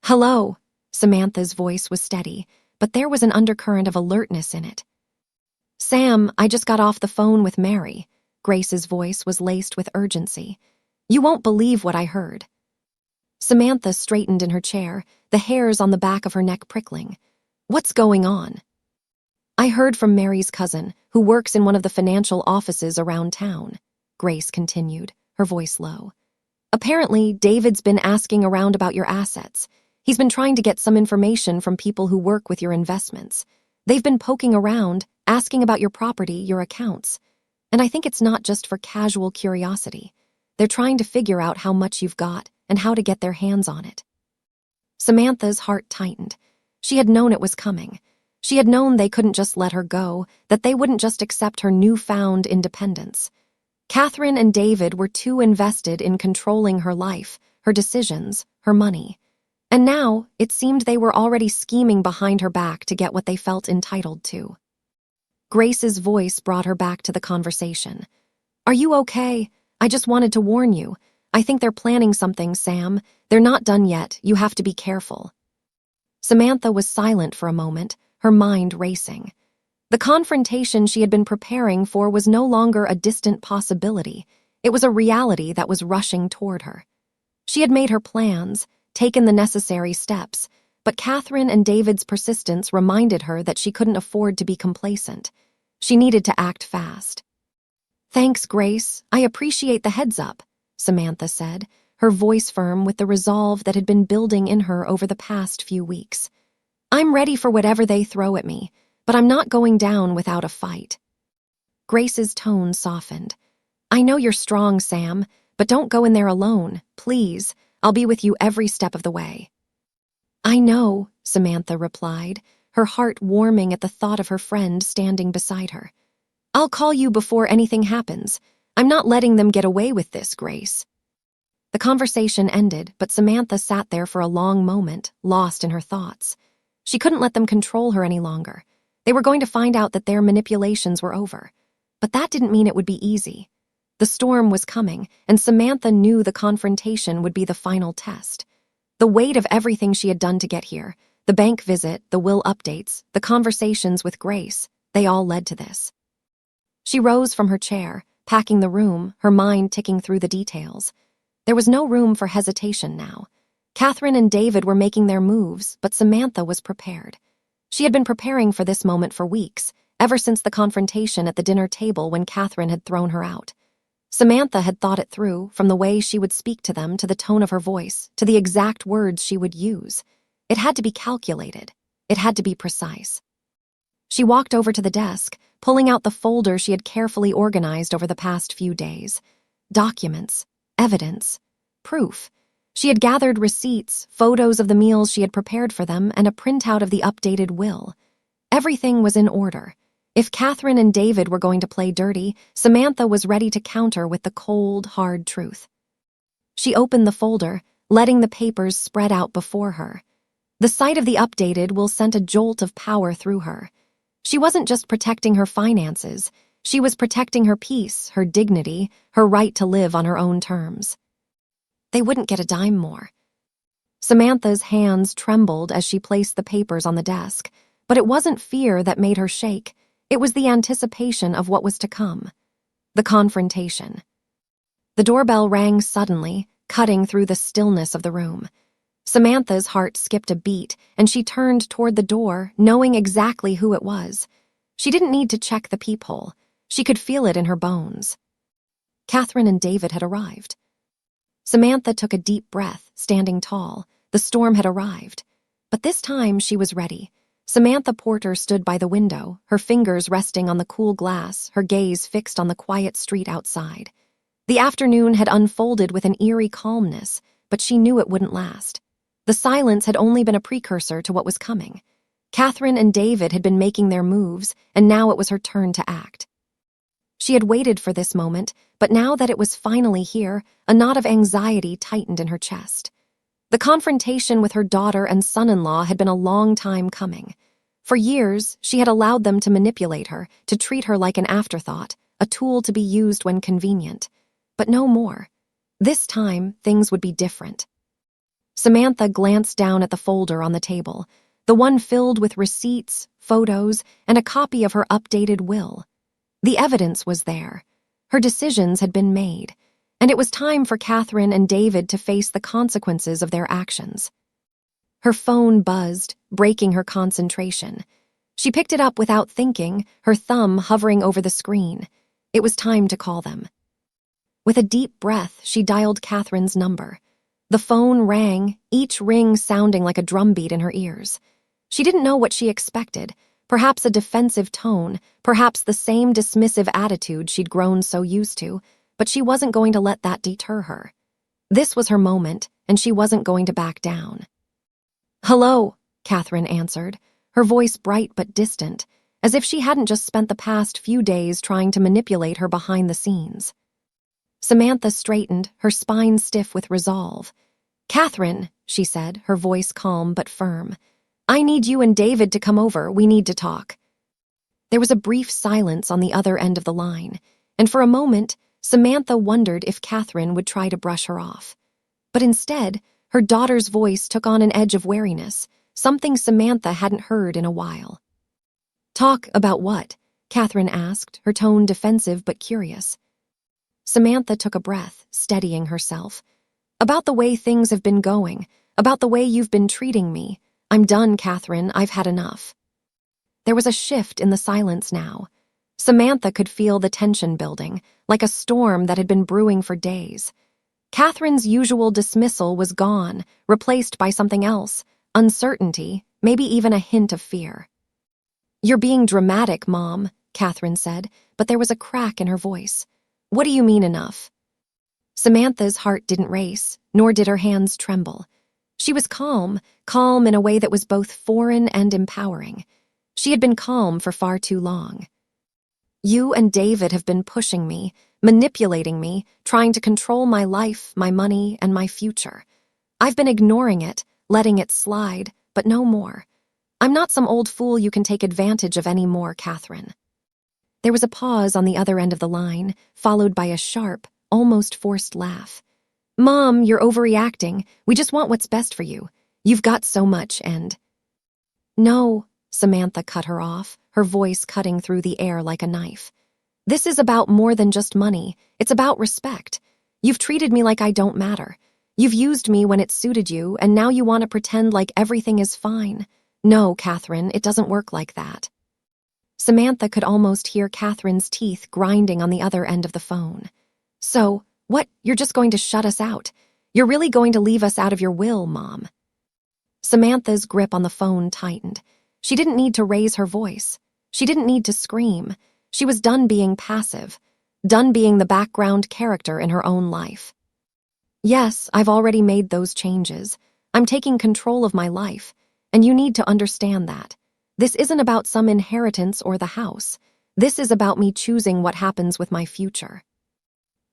"Hello," Samantha's voice was steady, but there was an undercurrent of alertness in it. "Sam, I just got off the phone with Mary." Grace's voice was laced with urgency. "You won't believe what I heard." Samantha straightened in her chair, the hairs on the back of her neck prickling. "What's going on?" "I heard from Mary's cousin, who works in one of the financial offices around town," Grace continued, her voice low. "Apparently, David's been asking around about your assets. He's been trying to get some information from people who work with your investments. They've been poking around, asking about your property, your accounts. And I think it's not just for casual curiosity. They're trying to figure out how much you've got and how to get their hands on it." Samantha's heart tightened. She had known it was coming. She had known they couldn't just let her go, that they wouldn't just accept her newfound independence. Catherine and David were too invested in controlling her life, her decisions, her money. And now, it seemed they were already scheming behind her back to get what they felt entitled to. Grace's voice brought her back to the conversation. "Are you okay? I just wanted to warn you. I think they're planning something, Sam. They're not done yet. You have to be careful." Samantha was silent for a moment, her mind racing. The confrontation she had been preparing for was no longer a distant possibility. It was a reality that was rushing toward her. She had made her plans, taken the necessary steps, but Catherine and David's persistence reminded her that she couldn't afford to be complacent. She needed to act fast. "Thanks, Grace. I appreciate the heads up," Samantha said, her voice firm with the resolve that had been building in her over the past few weeks. "I'm ready for whatever they throw at me, but I'm not going down without a fight." Grace's tone softened. "I know you're strong, Sam, but don't go in there alone, please. I'll be with you every step of the way." "I know," Samantha replied, her heart warming at the thought of her friend standing beside her. "I'll call you before anything happens. I'm not letting them get away with this, Grace." The conversation ended, but Samantha sat there for a long moment, lost in her thoughts. She couldn't let them control her any longer. They were going to find out that their manipulations were over. But that didn't mean it would be easy. The storm was coming, and Samantha knew the confrontation would be the final test. The weight of everything she had done to get here, the bank visit, the will updates, the conversations with Grace, they all led to this. She rose from her chair, packing the room, her mind ticking through the details. There was no room for hesitation now. Catherine and David were making their moves, but Samantha was prepared. She had been preparing for this moment for weeks, ever since the confrontation at the dinner table when Catherine had thrown her out. Samantha had thought it through, from the way she would speak to them to the tone of her voice, to the exact words she would use. It had to be calculated. It had to be precise. She walked over to the desk, pulling out the folder she had carefully organized over the past few days. Documents, evidence, proof. She had gathered receipts, photos of the meals she had prepared for them, and a printout of the updated will. Everything was in order. If Catherine and David were going to play dirty, Samantha was ready to counter with the cold, hard truth. She opened the folder, letting the papers spread out before her. The sight of the updated will sent a jolt of power through her. She wasn't just protecting her finances. She was protecting her peace, her dignity, her right to live on her own terms. They wouldn't get a dime more. Samantha's hands trembled as she placed the papers on the desk. but it wasn't fear that made her shake. It was the anticipation of what was to come. The confrontation. The doorbell rang suddenly, cutting through the stillness of the room. Samantha's heart skipped a beat, and she turned toward the door, knowing exactly who it was. She didn't need to check the peephole. She could feel it in her bones. Catherine and David had arrived. Samantha took a deep breath, standing tall. The storm had arrived. But this time she was ready. Samantha Porter stood by the window, her fingers resting on the cool glass, her gaze fixed on the quiet street outside. The afternoon had unfolded with an eerie calmness, but she knew it wouldn't last. The silence had only been a precursor to what was coming. Catherine and David had been making their moves, and now it was her turn to act. She had waited for this moment, but now that it was finally here, a knot of anxiety tightened in her chest. The confrontation with her daughter and son-in-law had been a long time coming. For years, she had allowed them to manipulate her, to treat her like an afterthought, a tool to be used when convenient. But no more. This time, things would be different. Samantha glanced down at the folder on the table, the one filled with receipts, photos, and a copy of her updated will. The evidence was there. Her decisions had been made, and it was time for Catherine and David to face the consequences of their actions. Her phone buzzed, breaking her concentration. She picked it up without thinking, her thumb hovering over the screen. It was time to call them. With a deep breath, she dialed Catherine's number. The phone rang, each ring sounding like a drumbeat in her ears. She didn't know what she expected. Perhaps a defensive tone, perhaps the same dismissive attitude she'd grown so used to, but she wasn't going to let that deter her. This was her moment, and she wasn't going to back down. "Hello," Catherine answered, her voice bright but distant, as if she hadn't just spent the past few days trying to manipulate her behind the scenes. Samantha straightened, her spine stiff with resolve. "Catherine," she said, her voice calm but firm, "I need you and David to come over. We need to talk." There was a brief silence on the other end of the line, and for a moment, Samantha wondered if Catherine would try to brush her off. But instead, her daughter's voice took on an edge of wariness, something Samantha hadn't heard in a while. "Talk about what?" Catherine asked, her tone defensive but curious. Samantha took a breath, steadying herself. "About the way things have been going, about the way you've been treating me. I'm done, Catherine. I've had enough." There was a shift in the silence now. Samantha could feel the tension building, like a storm that had been brewing for days. Catherine's usual dismissal was gone, replaced by something else, uncertainty, maybe even a hint of fear. "You're being dramatic, Mom," Catherine said, but there was a crack in her voice. "What do you mean enough?" Samantha's heart didn't race, nor did her hands tremble. She was calm in a way that was both foreign and empowering. She had been calm for far too long. "You and David have been pushing me, manipulating me, trying to control my life, my money, and my future. I've been ignoring it, letting it slide, but no more. I'm not some old fool you can take advantage of anymore, Catherine." There was a pause on the other end of the line, followed by a sharp, almost forced laugh. "Mom, you're overreacting. We just want what's best for you. You've got so much and—" "No," Samantha cut her off, her voice cutting through the air like a knife. "This is about more than just money. It's about respect. You've treated me like I don't matter. You've used me when it suited you, and now you want to pretend like everything is fine. No, Catherine, it doesn't work like that." Samantha could almost hear Catherine's teeth grinding on the other end of the phone. "So, what, you're just going to shut us out? You're really going to leave us out of your will, Mom?" Samantha's grip on the phone tightened. She didn't need to raise her voice. She didn't need to scream. She was done being passive, done being the background character in her own life. "Yes, I've already made those changes. I'm taking control of my life, and you need to understand that. This isn't about some inheritance or the house. This is about me choosing what happens with my future."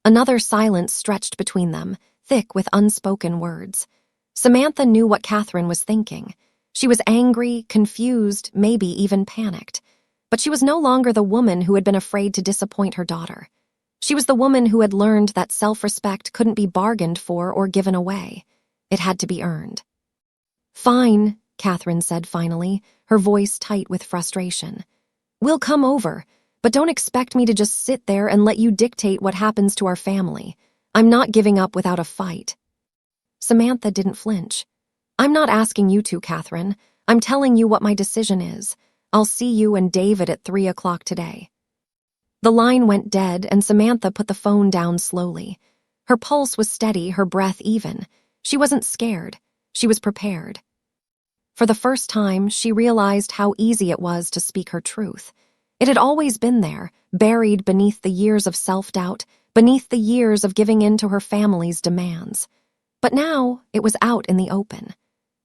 Another silence stretched between them, thick with unspoken words. Samantha knew what Catherine was thinking. She was angry, confused, maybe even panicked. But she was no longer the woman who had been afraid to disappoint her daughter. She was the woman who had learned that self-respect couldn't be bargained for or given away. It had to be earned. "Fine," Catherine said finally, her voice tight with frustration. "We'll come over, but don't expect me to just sit there and let you dictate what happens to our family. I'm not giving up without a fight." Samantha didn't flinch. "I'm not asking you to, Catherine. I'm telling you what my decision is. I'll see you and David at 3 o'clock today." The line went dead and Samantha put the phone down slowly. Her pulse was steady, her breath even. She wasn't scared. She was prepared. For the first time, she realized how easy it was to speak her truth. It had always been there, buried beneath the years of self-doubt, beneath the years of giving in to her family's demands. But now, it was out in the open.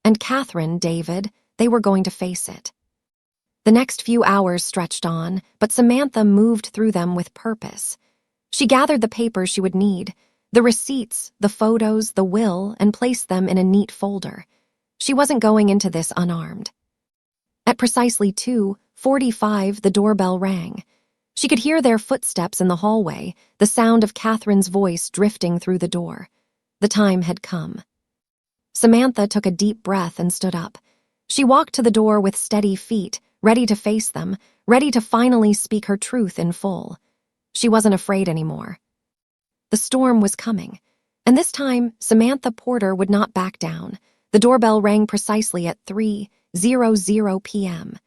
And Catherine, David, they were going to face it. The next few hours stretched on, but Samantha moved through them with purpose. She gathered the papers she would need, the receipts, the photos, the will, and placed them in a neat folder. She wasn't going into this unarmed. At precisely 2:45, the doorbell rang. She could hear their footsteps in the hallway, the sound of Catherine's voice drifting through the door. The time had come. Samantha took a deep breath and stood up. She walked to the door with steady feet, ready to face them, ready to finally speak her truth in full. She wasn't afraid anymore. The storm was coming, and this time, Samantha Porter would not back down. The doorbell rang precisely at 3:00 p.m.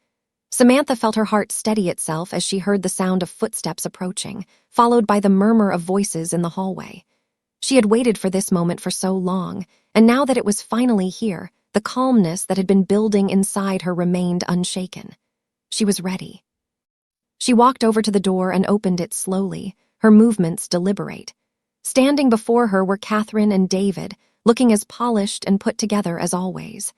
Samantha felt her heart steady itself as she heard the sound of footsteps approaching, followed by the murmur of voices in the hallway. She had waited for this moment for so long, and now that it was finally here, the calmness that had been building inside her remained unshaken. She was ready. She walked over to the door and opened it slowly, her movements deliberate. Standing before her were Catherine and David, looking as polished and put together as always.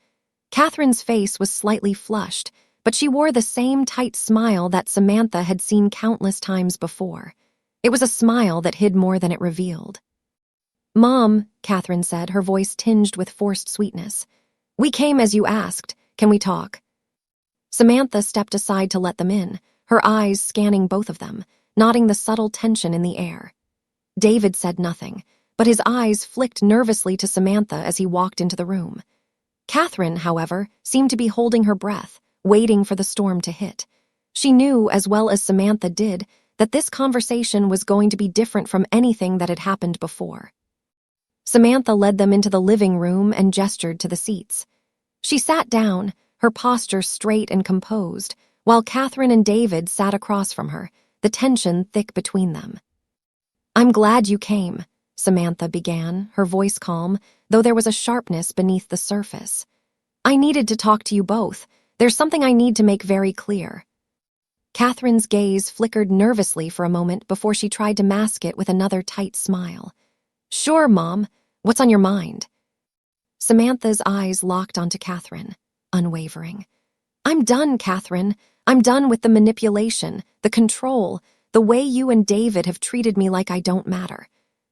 Catherine's face was slightly flushed, but she wore the same tight smile that Samantha had seen countless times before. It was a smile that hid more than it revealed. "Mom," Catherine said, her voice tinged with forced sweetness. "We came as you asked. Can we talk?" Samantha stepped aside to let them in, her eyes scanning both of them, noting the subtle tension in the air. David said nothing, but his eyes flicked nervously to Samantha as he walked into the room. Catherine, however, seemed to be holding her breath, waiting for the storm to hit. She knew, as well as Samantha did, that this conversation was going to be different from anything that had happened before. Samantha led them into the living room and gestured to the seats. She sat down, her posture straight and composed, while Catherine and David sat across from her, the tension thick between them. "I'm glad you came," Samantha began, her voice calm, though there was a sharpness beneath the surface. "I needed to talk to you both. There's something I need to make very clear." Catherine's gaze flickered nervously for a moment before she tried to mask it with another tight smile. "Sure, Mom. What's on your mind?" Samantha's eyes locked onto Catherine, unwavering. "I'm done, Catherine. I'm done with the manipulation, the control, the way you and David have treated me like I don't matter.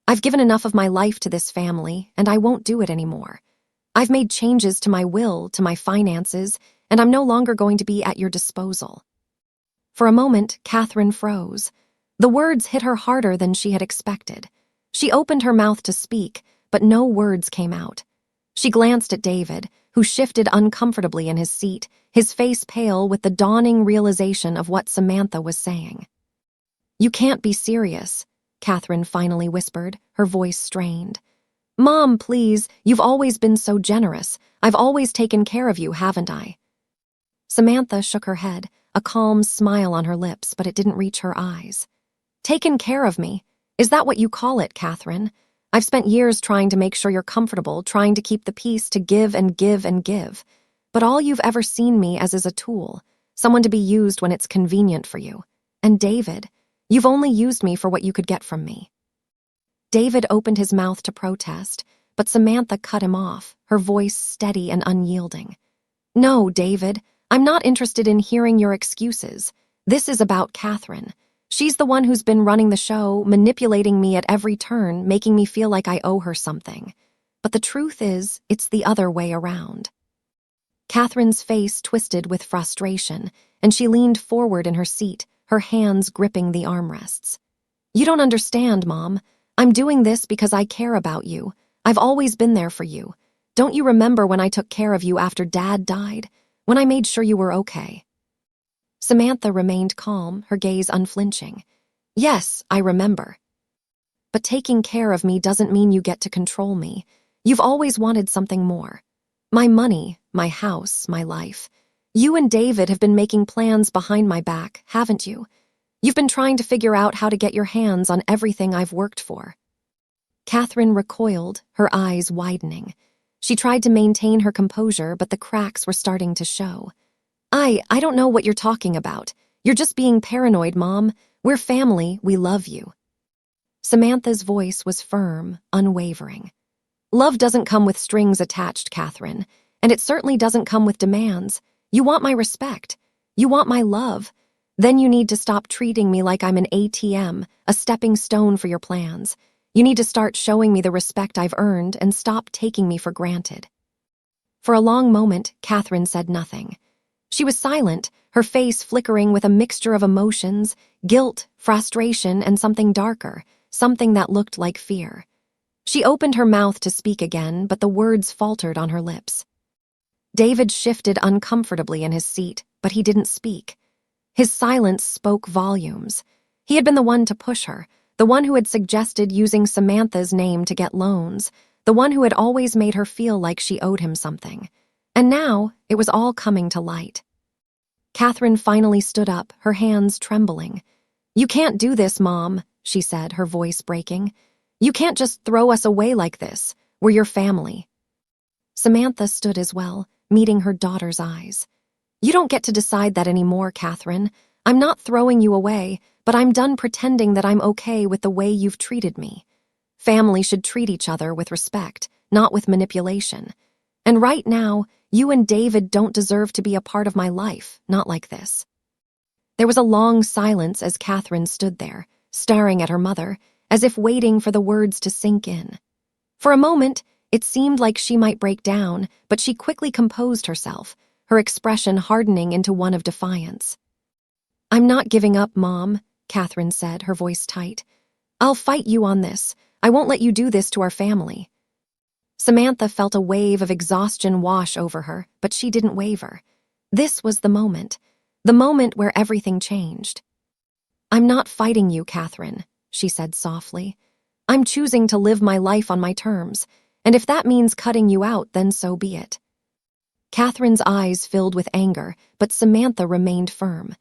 I've given enough of my life to this family, and I won't do it anymore. I've made changes to my will, to my finances, and I'm no longer going to be at your disposal." For a moment, Catherine froze. The words hit her harder than she had expected. She opened her mouth to speak, but no words came out. She glanced at David, who shifted uncomfortably in his seat, his face pale with the dawning realization of what Samantha was saying. "You can't be serious," Catherine finally whispered, her voice strained. "Mom, please, you've always been so generous. I've always taken care of you, haven't I?" Samantha shook her head, a calm smile on her lips, but it didn't reach her eyes. "Taken care of me? Is that what you call it, Catherine? I've spent years trying to make sure you're comfortable, trying to keep the peace to give and give and give. But all you've ever seen me as is a tool, someone to be used when it's convenient for you. And David, you've only used me for what you could get from me." David opened his mouth to protest, but Samantha cut him off, her voice steady and unyielding. "No, David, I'm not interested in hearing your excuses. This is about Catherine. She's the one who's been running the show, manipulating me at every turn, making me feel like I owe her something. But the truth is, it's the other way around." Catherine's face twisted with frustration, and she leaned forward in her seat, her hands gripping the armrests. "You don't understand, Mom. I'm doing this because I care about you. I've always been there for you. Don't you remember when I took care of you after Dad died? When I made sure you were okay?" Samantha remained calm, her gaze unflinching. "Yes, I remember. But taking care of me doesn't mean you get to control me. You've always wanted something more. My money, my house, my life. You and David have been making plans behind my back, haven't you? You've been trying to figure out how to get your hands on everything I've worked for." Catherine recoiled, her eyes widening. She tried to maintain her composure, but the cracks were starting to show. I don't know what you're talking about. You're just being paranoid, Mom. We're family, we love you." Samantha's voice was firm, unwavering. "Love doesn't come with strings attached, Catherine, and it certainly doesn't come with demands. You want my respect. You want my love. Then you need to stop treating me like I'm an ATM, a stepping stone for your plans. You need to start showing me the respect I've earned and stop taking me for granted." For a long moment, Catherine said nothing. She was silent, her face flickering with a mixture of emotions, guilt, frustration, and something darker, something that looked like fear. She opened her mouth to speak again, but the words faltered on her lips. David shifted uncomfortably in his seat, but he didn't speak. His silence spoke volumes. He had been the one to push her, the one who had suggested using Samantha's name to get loans, the one who had always made her feel like she owed him something. And now, it was all coming to light. Catherine finally stood up, her hands trembling. "You can't do this, Mom," she said, her voice breaking. "You can't just throw us away like this. We're your family." Samantha stood as well, meeting her daughter's eyes. "You don't get to decide that anymore, Catherine. I'm not throwing you away, but I'm done pretending that I'm okay with the way you've treated me. Family should treat each other with respect, not with manipulation. And right now, you and David don't deserve to be a part of my life, not like this." There was a long silence as Catherine stood there, staring at her mother, as if waiting for the words to sink in. For a moment, it seemed like she might break down, but she quickly composed herself, her expression hardening into one of defiance. "I'm not giving up, Mom," Catherine said, her voice tight. "I'll fight you on this. I won't let you do this to our family." Samantha felt a wave of exhaustion wash over her, but she didn't waver. This was the moment where everything changed. "I'm not fighting you, Catherine," she said softly. "I'm choosing to live my life on my terms, and if that means cutting you out, then so be it." Catherine's eyes filled with anger, but Samantha remained firm.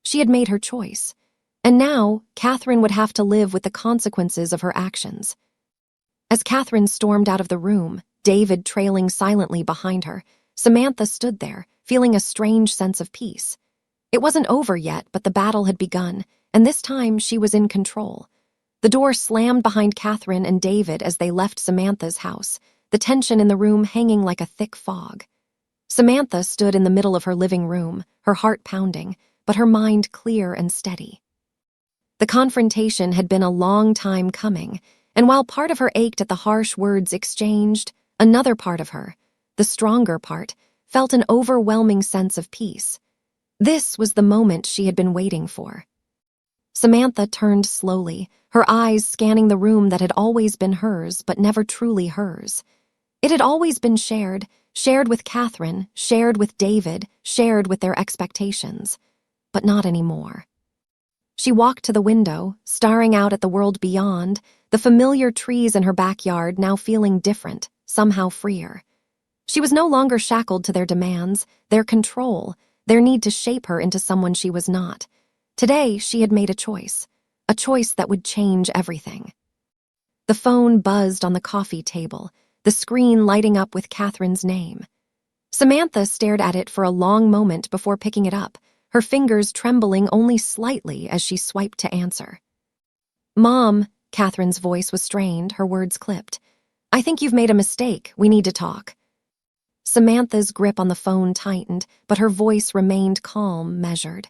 She had made her choice, and now Catherine would have to live with the consequences of her actions. As Catherine stormed out of the room, David trailing silently behind her, Samantha stood there, feeling a strange sense of peace. It wasn't over yet, but the battle had begun, and this time she was in control. The door slammed behind Catherine and David as they left Samantha's house, the tension in the room hanging like a thick fog. Samantha stood in the middle of her living room, her heart pounding, but her mind clear and steady. The confrontation had been a long time coming, and while part of her ached at the harsh words exchanged, another part of her, the stronger part, felt an overwhelming sense of peace. This was the moment she had been waiting for. Samantha turned slowly, her eyes scanning the room that had always been hers but never truly hers. It had always been shared with Catherine, shared with David, shared with their expectations. But not anymore. She walked to the window, staring out at the world beyond, the familiar trees in her backyard now feeling different, somehow freer. She was no longer shackled to their demands, their control, their need to shape her into someone she was not. Today, she had made a choice that would change everything. The phone buzzed on the coffee table, the screen lighting up with Catherine's name. Samantha stared at it for a long moment before picking it up, her fingers trembling only slightly as she swiped to answer. "Mom," Catherine's voice was strained, her words clipped. "I think you've made a mistake. We need to talk." Samantha's grip on the phone tightened, but her voice remained calm, measured.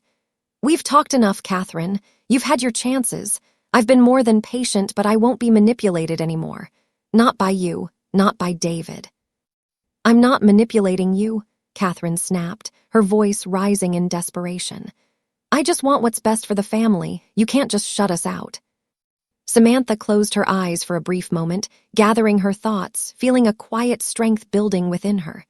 "We've talked enough, Catherine. You've had your chances. I've been more than patient, but I won't be manipulated anymore. Not by you, not by David." "I'm not manipulating you," Catherine snapped, her voice rising in desperation. "I just want what's best for the family. You can't just shut us out." Samantha closed her eyes for a brief moment, gathering her thoughts, feeling a quiet strength building within her.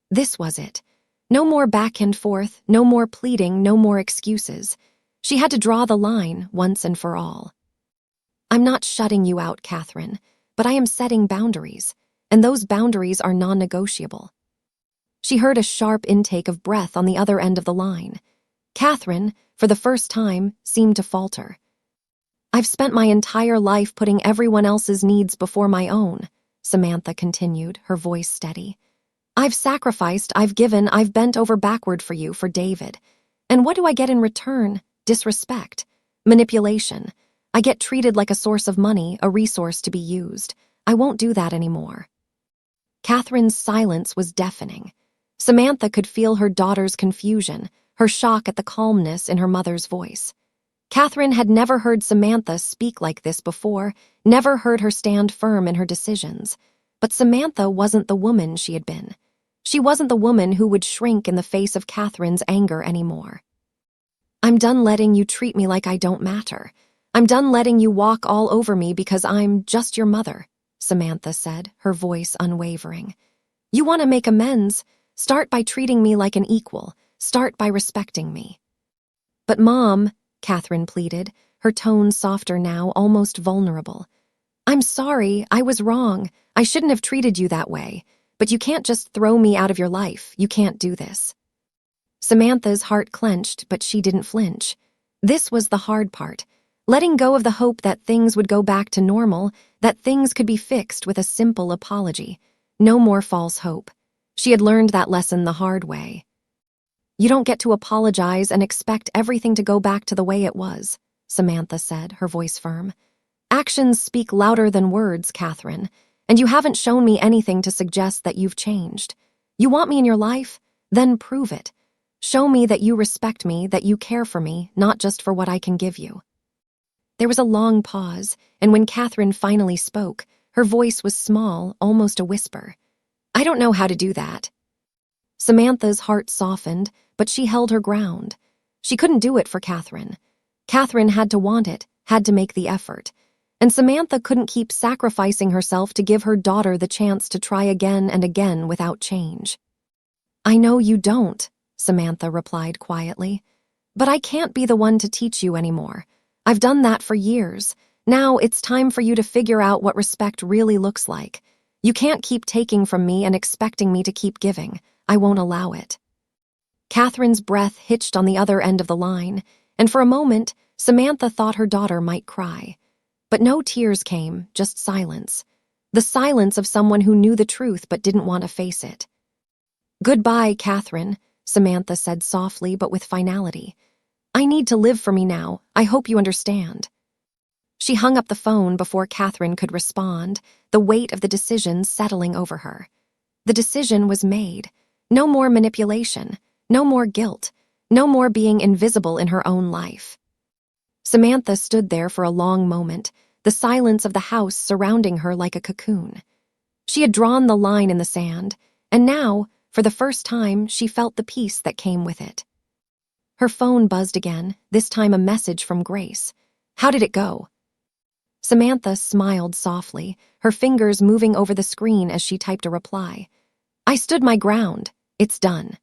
This was it. No more back and forth, no more pleading, no more excuses. She had to draw the line once and for all. I'm not shutting you out, Catherine, but I am setting boundaries, and those boundaries are non-negotiable. She heard a sharp intake of breath on the other end of the line. Catherine, for the first time, seemed to falter. I've spent my entire life putting everyone else's needs before my own, Samantha continued, her voice steady. I've sacrificed, I've given, I've bent over backward for you, for David. And what do I get in return? Disrespect. Manipulation. I get treated like a source of money, a resource to be used. I won't do that anymore. Catherine's silence was deafening. Samantha could feel her daughter's confusion, her shock at the calmness in her mother's voice. Catherine had never heard Samantha speak like this before, never heard her stand firm in her decisions. But Samantha wasn't the woman she had been. She wasn't the woman who would shrink in the face of Catherine's anger anymore. I'm done letting you treat me like I don't matter. I'm done letting you walk all over me because I'm just your mother, Samantha said, her voice unwavering. You want to make amends? Start by treating me like an equal. Start by respecting me. But Mom, Catherine pleaded, her tone softer now, almost vulnerable. I'm sorry, I was wrong. I shouldn't have treated you that way. But you can't just throw me out of your life. You can't do this. Samantha's heart clenched, but she didn't flinch. This was the hard part. Letting go of the hope that things would go back to normal, that things could be fixed with a simple apology. No more false hope. She had learned that lesson the hard way. You don't get to apologize and expect everything to go back to the way it was, Samantha said, her voice firm. Actions speak louder than words, Catherine, and you haven't shown me anything to suggest that you've changed. You want me in your life? Then prove it. Show me that you respect me, that you care for me, not just for what I can give you. There was a long pause, and when Catherine finally spoke, her voice was small, almost a whisper. I don't know how to do that. Samantha's heart softened, but she held her ground. She couldn't do it for Catherine. Catherine had to want it, had to make the effort. And Samantha couldn't keep sacrificing herself to give her daughter the chance to try again and again without change. I know you don't, Samantha replied quietly. But I can't be the one to teach you anymore. I've done that for years. Now it's time for you to figure out what respect really looks like. You can't keep taking from me and expecting me to keep giving. I won't allow it. Catherine's breath hitched on the other end of the line, and for a moment, Samantha thought her daughter might cry. But no tears came, just silence. The silence of someone who knew the truth but didn't want to face it. Goodbye, Catherine, Samantha said softly but with finality. I need to live for me now. I hope you understand. She hung up the phone before Catherine could respond, the weight of the decision settling over her. The decision was made. No more manipulation, no more guilt, no more being invisible in her own life. Samantha stood there for a long moment, the silence of the house surrounding her like a cocoon. She had drawn the line in the sand, and now, for the first time, she felt the peace that came with it. Her phone buzzed again, this time a message from Grace. How did it go? Samantha smiled softly, her fingers moving over the screen as she typed a reply. I stood my ground. It's done.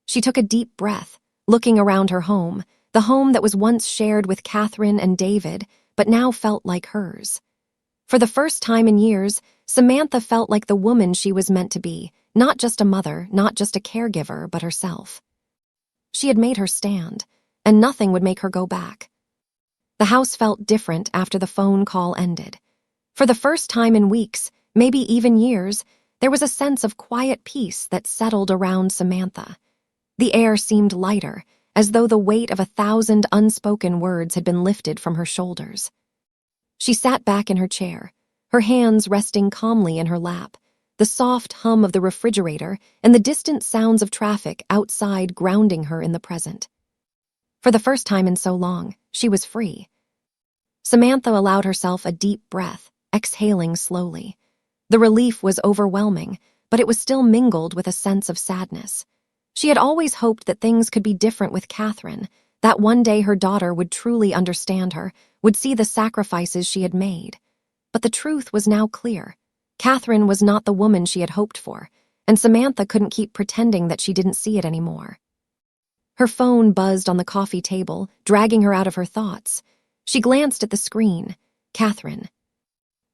She took a deep breath, looking around her home, the home that was once shared with Catherine and David, but now felt like hers. For the first time in years, Samantha felt like the woman she was meant to be, not just a mother, not just a caregiver, but herself. She had made her stand, and nothing would make her go back. The house felt different after the phone call ended. For the first time in weeks, maybe even years, there was a sense of quiet peace that settled around Samantha. The air seemed lighter, as though the weight of 1,000 unspoken words had been lifted from her shoulders. She sat back in her chair, her hands resting calmly in her lap, the soft hum of the refrigerator and the distant sounds of traffic outside grounding her in the present. For the first time in so long, she was free. Samantha allowed herself a deep breath, exhaling slowly. The relief was overwhelming, but it was still mingled with a sense of sadness. She had always hoped that things could be different with Catherine, That one day her daughter would truly understand her, would see the sacrifices she had made. But the truth was now clear. Catherine was not the woman she had hoped for, and Samantha couldn't keep pretending that she didn't see it anymore. Her phone buzzed on the coffee table, dragging her out of her thoughts. She glanced at the screen. Catherine.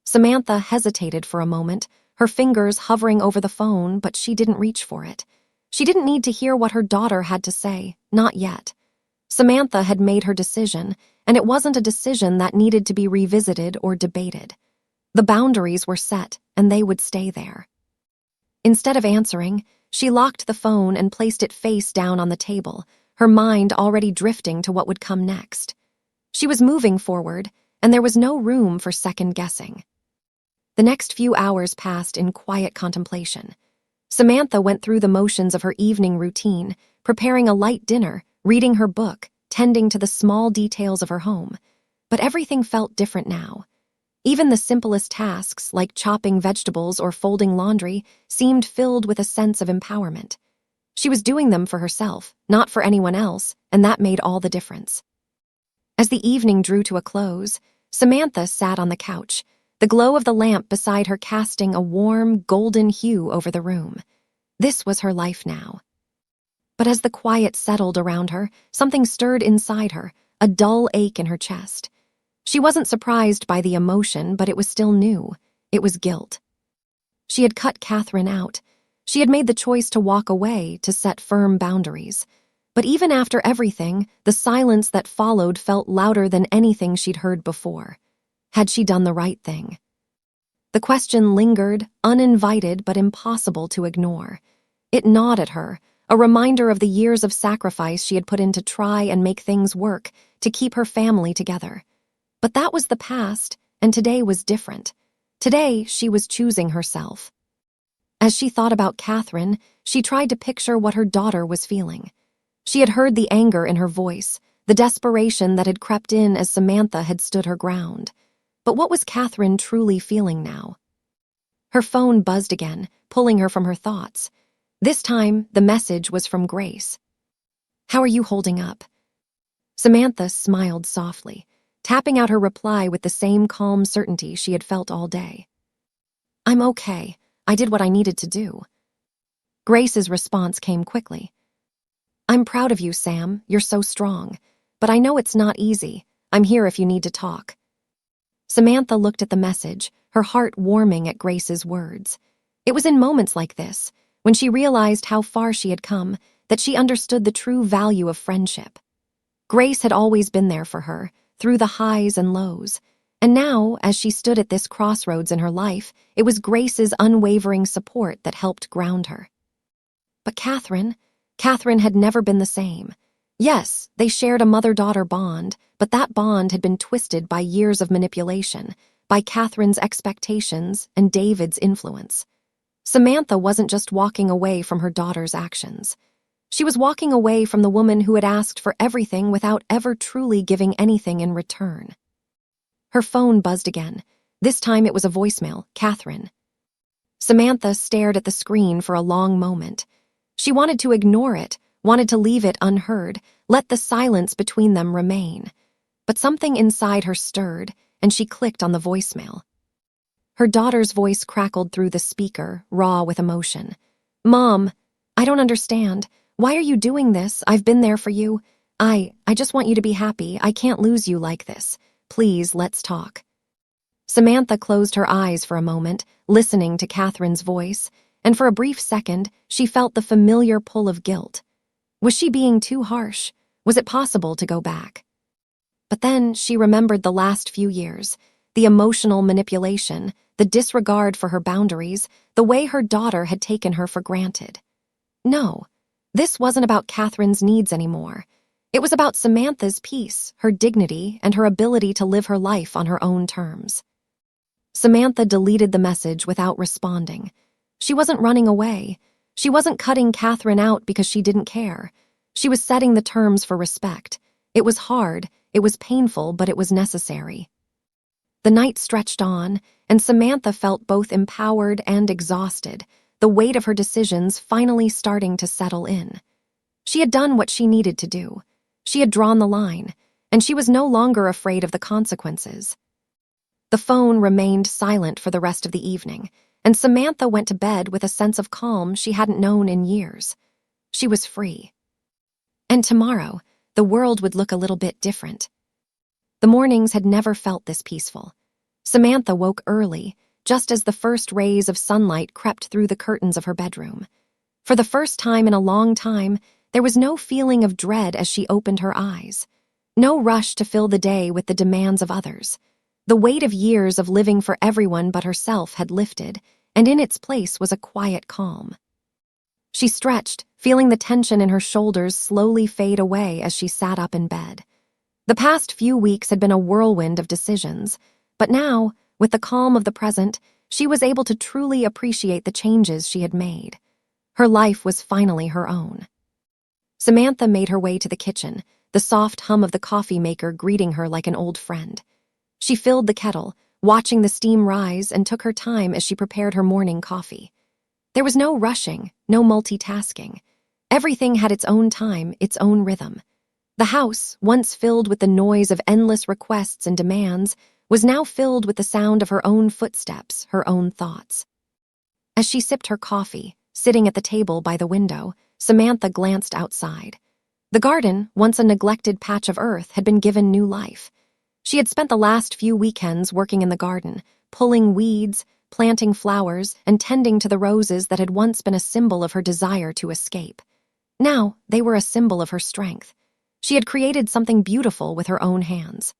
Samantha hesitated for a moment, her fingers hovering over the phone, but she didn't reach for it. She didn't need to hear what her daughter had to say, not yet. Samantha had made her decision, and it wasn't a decision that needed to be revisited or debated. The boundaries were set, and they would stay there. Instead of answering, she locked the phone and placed it face down on the table, her mind already drifting to what would come next. She was moving forward, and there was no room for second-guessing. The next few hours passed in quiet contemplation. Samantha went through the motions of her evening routine, preparing a light dinner, reading her book, tending to the small details of her home. But everything felt different now. Even the simplest tasks, like chopping vegetables or folding laundry, seemed filled with a sense of empowerment. She was doing them for herself, not for anyone else, and that made all the difference. As the evening drew to a close, Samantha sat on the couch, the glow of the lamp beside her casting a warm, golden hue over the room. This was her life now. But as the quiet settled around her, something stirred inside her, a dull ache in her chest. She wasn't surprised by the emotion, but it was still new. It was guilt. She had cut Catherine out. She had made the choice to walk away, to set firm boundaries. But even after everything, the silence that followed felt louder than anything she'd heard before. Had she done the right thing? The question lingered, uninvited but impossible to ignore. It gnawed at her, a reminder of the years of sacrifice she had put in to try and make things work, to keep her family together. But that was the past, and today was different. Today, she was choosing herself. As she thought about Catherine, she tried to picture what her daughter was feeling. She had heard the anger in her voice, the desperation that had crept in as Samantha had stood her ground. But what was Catherine truly feeling now? Her phone buzzed again, pulling her from her thoughts. This time, the message was from Grace. "How are you holding up?" Samantha smiled softly, tapping out her reply with the same calm certainty she had felt all day. "I'm okay. I did what I needed to do." Grace's response came quickly. "I'm proud of you, Sam. You're so strong. But I know it's not easy. I'm here if you need to talk." Samantha looked at the message, her heart warming at Grace's words. It was in moments like this, when she realized how far she had come, that she understood the true value of friendship. Grace had always been there for her, through the highs and lows. And now, as she stood at this crossroads in her life, it was Grace's unwavering support that helped ground her. But Catherine had never been the same. Yes, they shared a mother-daughter bond, but that bond had been twisted by years of manipulation, by Catherine's expectations and David's influence. Samantha wasn't just walking away from her daughter's actions. She was walking away from the woman who had asked for everything without ever truly giving anything in return. Her phone buzzed again. This time it was a voicemail, Catherine. Samantha stared at the screen for a long moment. She wanted to ignore it, wanted to leave it unheard, let the silence between them remain. But something inside her stirred, and she clicked on the voicemail. Her daughter's voice crackled through the speaker, raw with emotion. "Mom, I don't understand. Why are you doing this? I've been there for you. I just want you to be happy. I can't lose you like this. Please, let's talk." Samantha closed her eyes for a moment, listening to Catherine's voice, and for a brief second, she felt the familiar pull of guilt. Was she being too harsh? Was it possible to go back? But then she remembered the last few years, the emotional manipulation, the disregard for her boundaries, the way her daughter had taken her for granted. No, this wasn't about Catherine's needs anymore. It was about Samantha's peace, her dignity, and her ability to live her life on her own terms. Samantha deleted the message without responding. She wasn't running away. She wasn't cutting Catherine out because she didn't care. She was setting the terms for respect. It was hard, it was painful, but it was necessary. The night stretched on, and Samantha felt both empowered and exhausted, the weight of her decisions finally starting to settle in. She had done what she needed to do. She had drawn the line, and she was no longer afraid of the consequences. The phone remained silent for the rest of the evening, and Samantha went to bed with a sense of calm she hadn't known in years. She was free. And tomorrow, the world would look a little bit different. The mornings had never felt this peaceful. Samantha woke early, just as the first rays of sunlight crept through the curtains of her bedroom. For the first time in a long time, there was no feeling of dread as she opened her eyes. No rush to fill the day with the demands of others. The weight of years of living for everyone but herself had lifted, and in its place was a quiet calm. She stretched, feeling the tension in her shoulders slowly fade away as she sat up in bed. The past few weeks had been a whirlwind of decisions, but now, with the calm of the present, she was able to truly appreciate the changes she had made. Her life was finally her own. Samantha made her way to the kitchen, the soft hum of the coffee maker greeting her like an old friend. She filled the kettle, watching the steam rise, and took her time as she prepared her morning coffee. There was no rushing, no multitasking. Everything had its own time, its own rhythm. The house, once filled with the noise of endless requests and demands, was now filled with the sound of her own footsteps, her own thoughts. As she sipped her coffee, sitting at the table by the window, Samantha glanced outside. The garden, once a neglected patch of earth, had been given new life. She had spent the last few weekends working in the garden, pulling weeds, planting flowers, and tending to the roses that had once been a symbol of her desire to escape. Now, they were a symbol of her strength. She had created something beautiful with her own hands.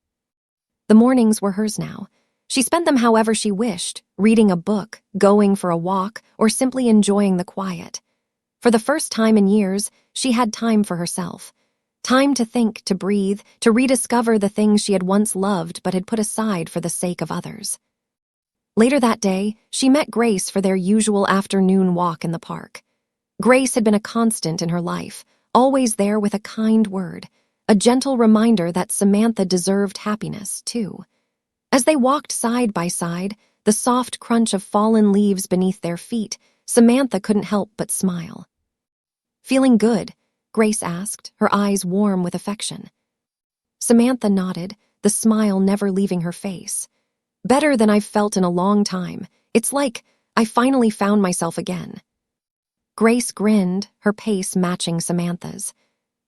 The mornings were hers now. She spent them however she wished, reading a book, going for a walk, or simply enjoying the quiet. For the first time in years, she had time for herself. Time to think, to breathe, to rediscover the things she had once loved but had put aside for the sake of others. Later that day, she met Grace for their usual afternoon walk in the park. Grace had been a constant in her life, always there with a kind word, a gentle reminder that Samantha deserved happiness, too. As they walked side by side, the soft crunch of fallen leaves beneath their feet, Samantha couldn't help but smile. "Feeling good?" Grace asked, her eyes warm with affection. Samantha nodded, the smile never leaving her face. "Better than I've felt in a long time. It's like I finally found myself again." Grace grinned, her pace matching Samantha's.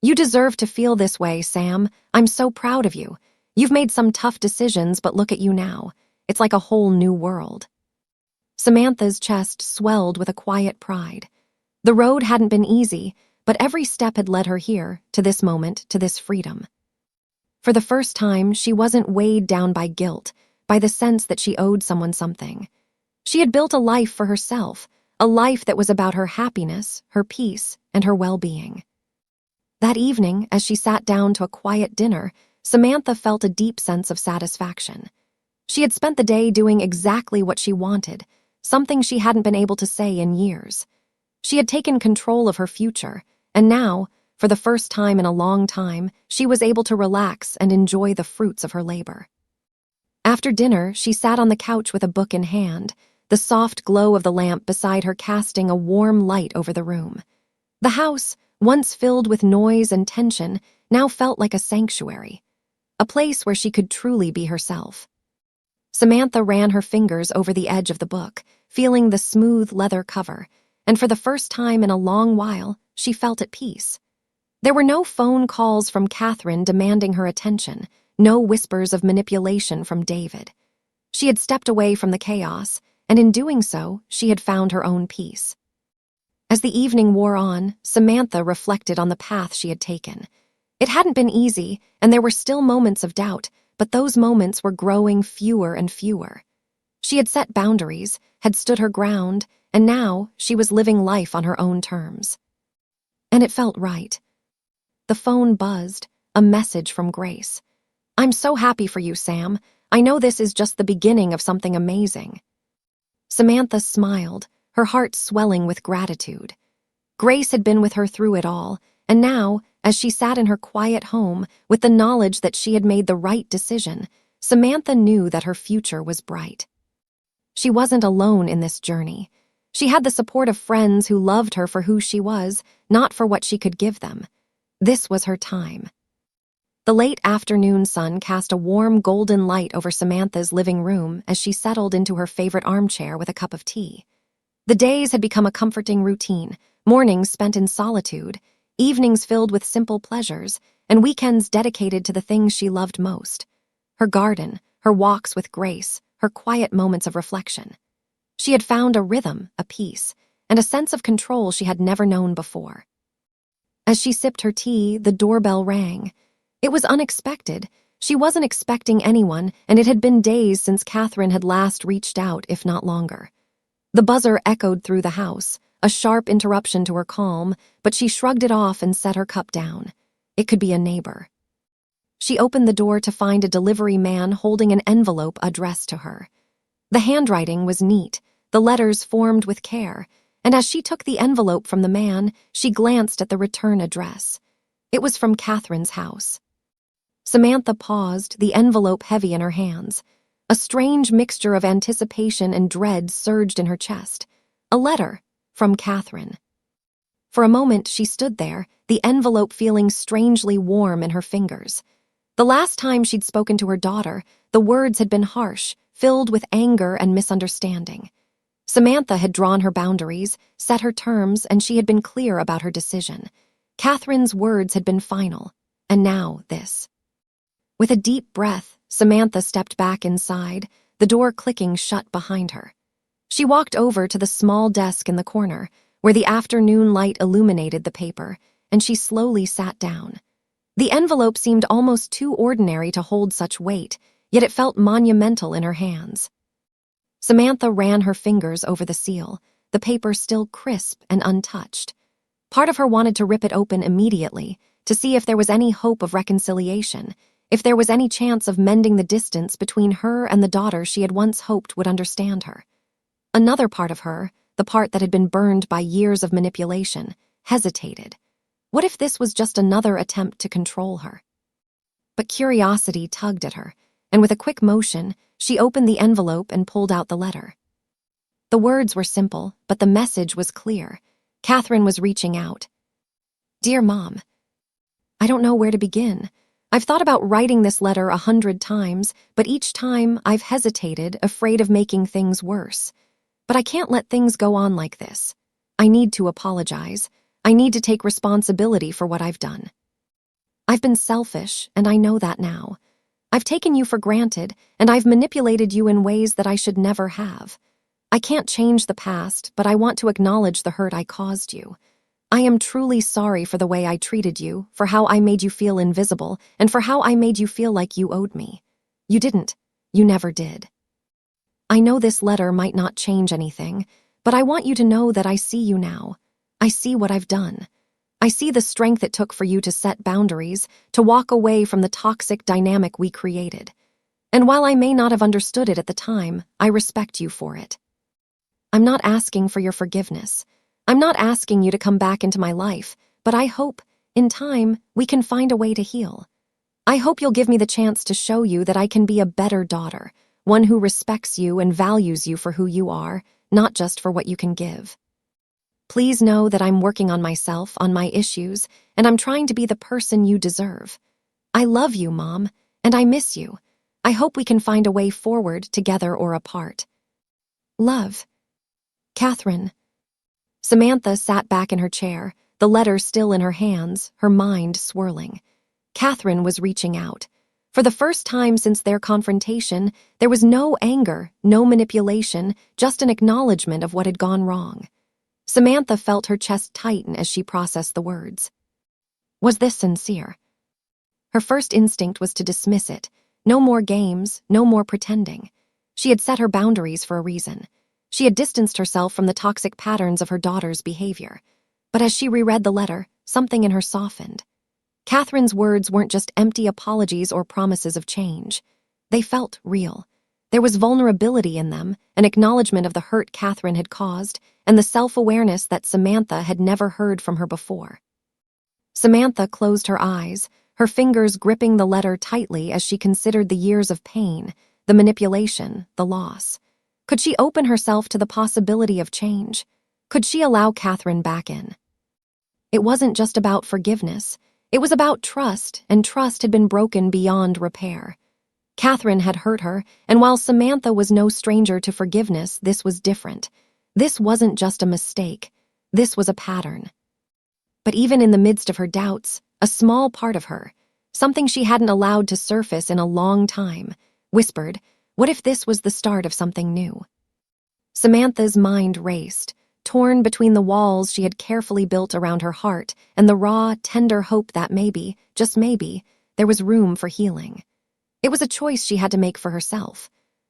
"You deserve to feel this way, Sam. I'm so proud of you. You've made some tough decisions, but look at you now. It's like a whole new world." Samantha's chest swelled with a quiet pride. The road hadn't been easy, but every step had led her here, to this moment, to this freedom. For the first time, she wasn't weighed down by guilt, by the sense that she owed someone something. She had built a life for herself, a life that was about her happiness, her peace, and her well-being. That evening, as she sat down to a quiet dinner, Samantha felt a deep sense of satisfaction. She had spent the day doing exactly what she wanted, something she hadn't been able to say in years. She had taken control of her future, and now, for the first time in a long time, she was able to relax and enjoy the fruits of her labor. After dinner, she sat on the couch with a book in hand, the soft glow of the lamp beside her casting a warm light over the room. The house, once filled with noise and tension, now felt like a sanctuary, a place where she could truly be herself. Samantha ran her fingers over the edge of the book, feeling the smooth leather cover, and for the first time in a long while, she felt at peace. There were no phone calls from Catherine demanding her attention, no whispers of manipulation from David. She had stepped away from the chaos, and in doing so, she had found her own peace. As the evening wore on, Samantha reflected on the path she had taken. It hadn't been easy, and there were still moments of doubt, but those moments were growing fewer and fewer. She had set boundaries, had stood her ground, and now she was living life on her own terms. And it felt right. The phone buzzed, a message from Grace. "I'm so happy for you, Sam. I know this is just the beginning of something amazing." Samantha smiled, her heart swelling with gratitude. Grace had been with her through it all, and now, as she sat in her quiet home, with the knowledge that she had made the right decision, Samantha knew that her future was bright. She wasn't alone in this journey. She had the support of friends who loved her for who she was, not for what she could give them. This was her time. The late afternoon sun cast a warm golden light over Samantha's living room as she settled into her favorite armchair with a cup of tea. The days had become a comforting routine, mornings spent in solitude, evenings filled with simple pleasures, and weekends dedicated to the things she loved most. Her garden, her walks with Grace, her quiet moments of reflection. She had found a rhythm, a peace, and a sense of control she had never known before. As she sipped her tea, the doorbell rang. It was unexpected. She wasn't expecting anyone, and it had been days since Catherine had last reached out, if not longer. The buzzer echoed through the house, a sharp interruption to her calm, but she shrugged it off and set her cup down. It could be a neighbor. She opened the door to find a delivery man holding an envelope addressed to her. The handwriting was neat, the letters formed with care, and as she took the envelope from the man, she glanced at the return address. It was from Catherine's house. Samantha paused, the envelope heavy in her hands. A strange mixture of anticipation and dread surged in her chest. A letter from Catherine. For a moment she stood there, the envelope feeling strangely warm in her fingers. The last time she'd spoken to her daughter, the words had been harsh, filled with anger and misunderstanding. Samantha had drawn her boundaries, set her terms, and she had been clear about her decision. Catherine's words had been final, and now this. With a deep breath, Samantha stepped back inside, the door clicking shut behind her. She walked over to the small desk in the corner, where the afternoon light illuminated the paper, and she slowly sat down. The envelope seemed almost too ordinary to hold such weight, yet it felt monumental in her hands. Samantha ran her fingers over the seal, the paper still crisp and untouched. Part of her wanted to rip it open immediately, to see if there was any hope of reconciliation, if there was any chance of mending the distance between her and the daughter she had once hoped would understand her. Another part of her, the part that had been burned by years of manipulation, hesitated. What if this was just another attempt to control her? But curiosity tugged at her, and with a quick motion, she opened the envelope and pulled out the letter. The words were simple, but the message was clear. Catherine was reaching out. "Dear Mom, I don't know where to begin. I've thought about writing this letter 100 times, but each time I've hesitated, afraid of making things worse. But I can't let things go on like this. I need to apologize. I need to take responsibility for what I've done. I've been selfish, and I know that now. I've taken you for granted, and I've manipulated you in ways that I should never have. I can't change the past, but I want to acknowledge the hurt I caused you. I am truly sorry for the way I treated you, for how I made you feel invisible, and for how I made you feel like you owed me. You didn't. You never did. I know this letter might not change anything, but I want you to know that I see you now. I see what I've done. I see the strength it took for you to set boundaries, to walk away from the toxic dynamic we created. And while I may not have understood it at the time, I respect you for it. I'm not asking for your forgiveness. I'm not asking you to come back into my life, but I hope, in time, we can find a way to heal. I hope you'll give me the chance to show you that I can be a better daughter, one who respects you and values you for who you are, not just for what you can give. Please know that I'm working on myself, on my issues, and I'm trying to be the person you deserve. I love you, Mom, and I miss you. I hope we can find a way forward, together or apart. Love. Catherine." Samantha sat back in her chair, the letter still in her hands, her mind swirling. Catherine was reaching out. For the first time since their confrontation, there was no anger, no manipulation, just an acknowledgement of what had gone wrong. Samantha felt her chest tighten as she processed the words. Was this sincere? Her first instinct was to dismiss it. No more games, no more pretending. She had set her boundaries for a reason. She had distanced herself from the toxic patterns of her daughter's behavior. But as she reread the letter, something in her softened. Catherine's words weren't just empty apologies or promises of change. They felt real. There was vulnerability in them, an acknowledgement of the hurt Catherine had caused, and the self-awareness that Samantha had never heard from her before. Samantha closed her eyes, her fingers gripping the letter tightly as she considered the years of pain, the manipulation, the loss. Could she open herself to the possibility of change? Could she allow Catherine back in? It wasn't just about forgiveness. It was about trust, and trust had been broken beyond repair. Catherine had hurt her, and while Samantha was no stranger to forgiveness, this was different. This wasn't just a mistake. This was a pattern. But even in the midst of her doubts, a small part of her, something she hadn't allowed to surface in a long time, whispered, what if this was the start of something new? Samantha's mind raced, torn between the walls she had carefully built around her heart and the raw, tender hope that maybe, just maybe, there was room for healing. It was a choice she had to make for herself.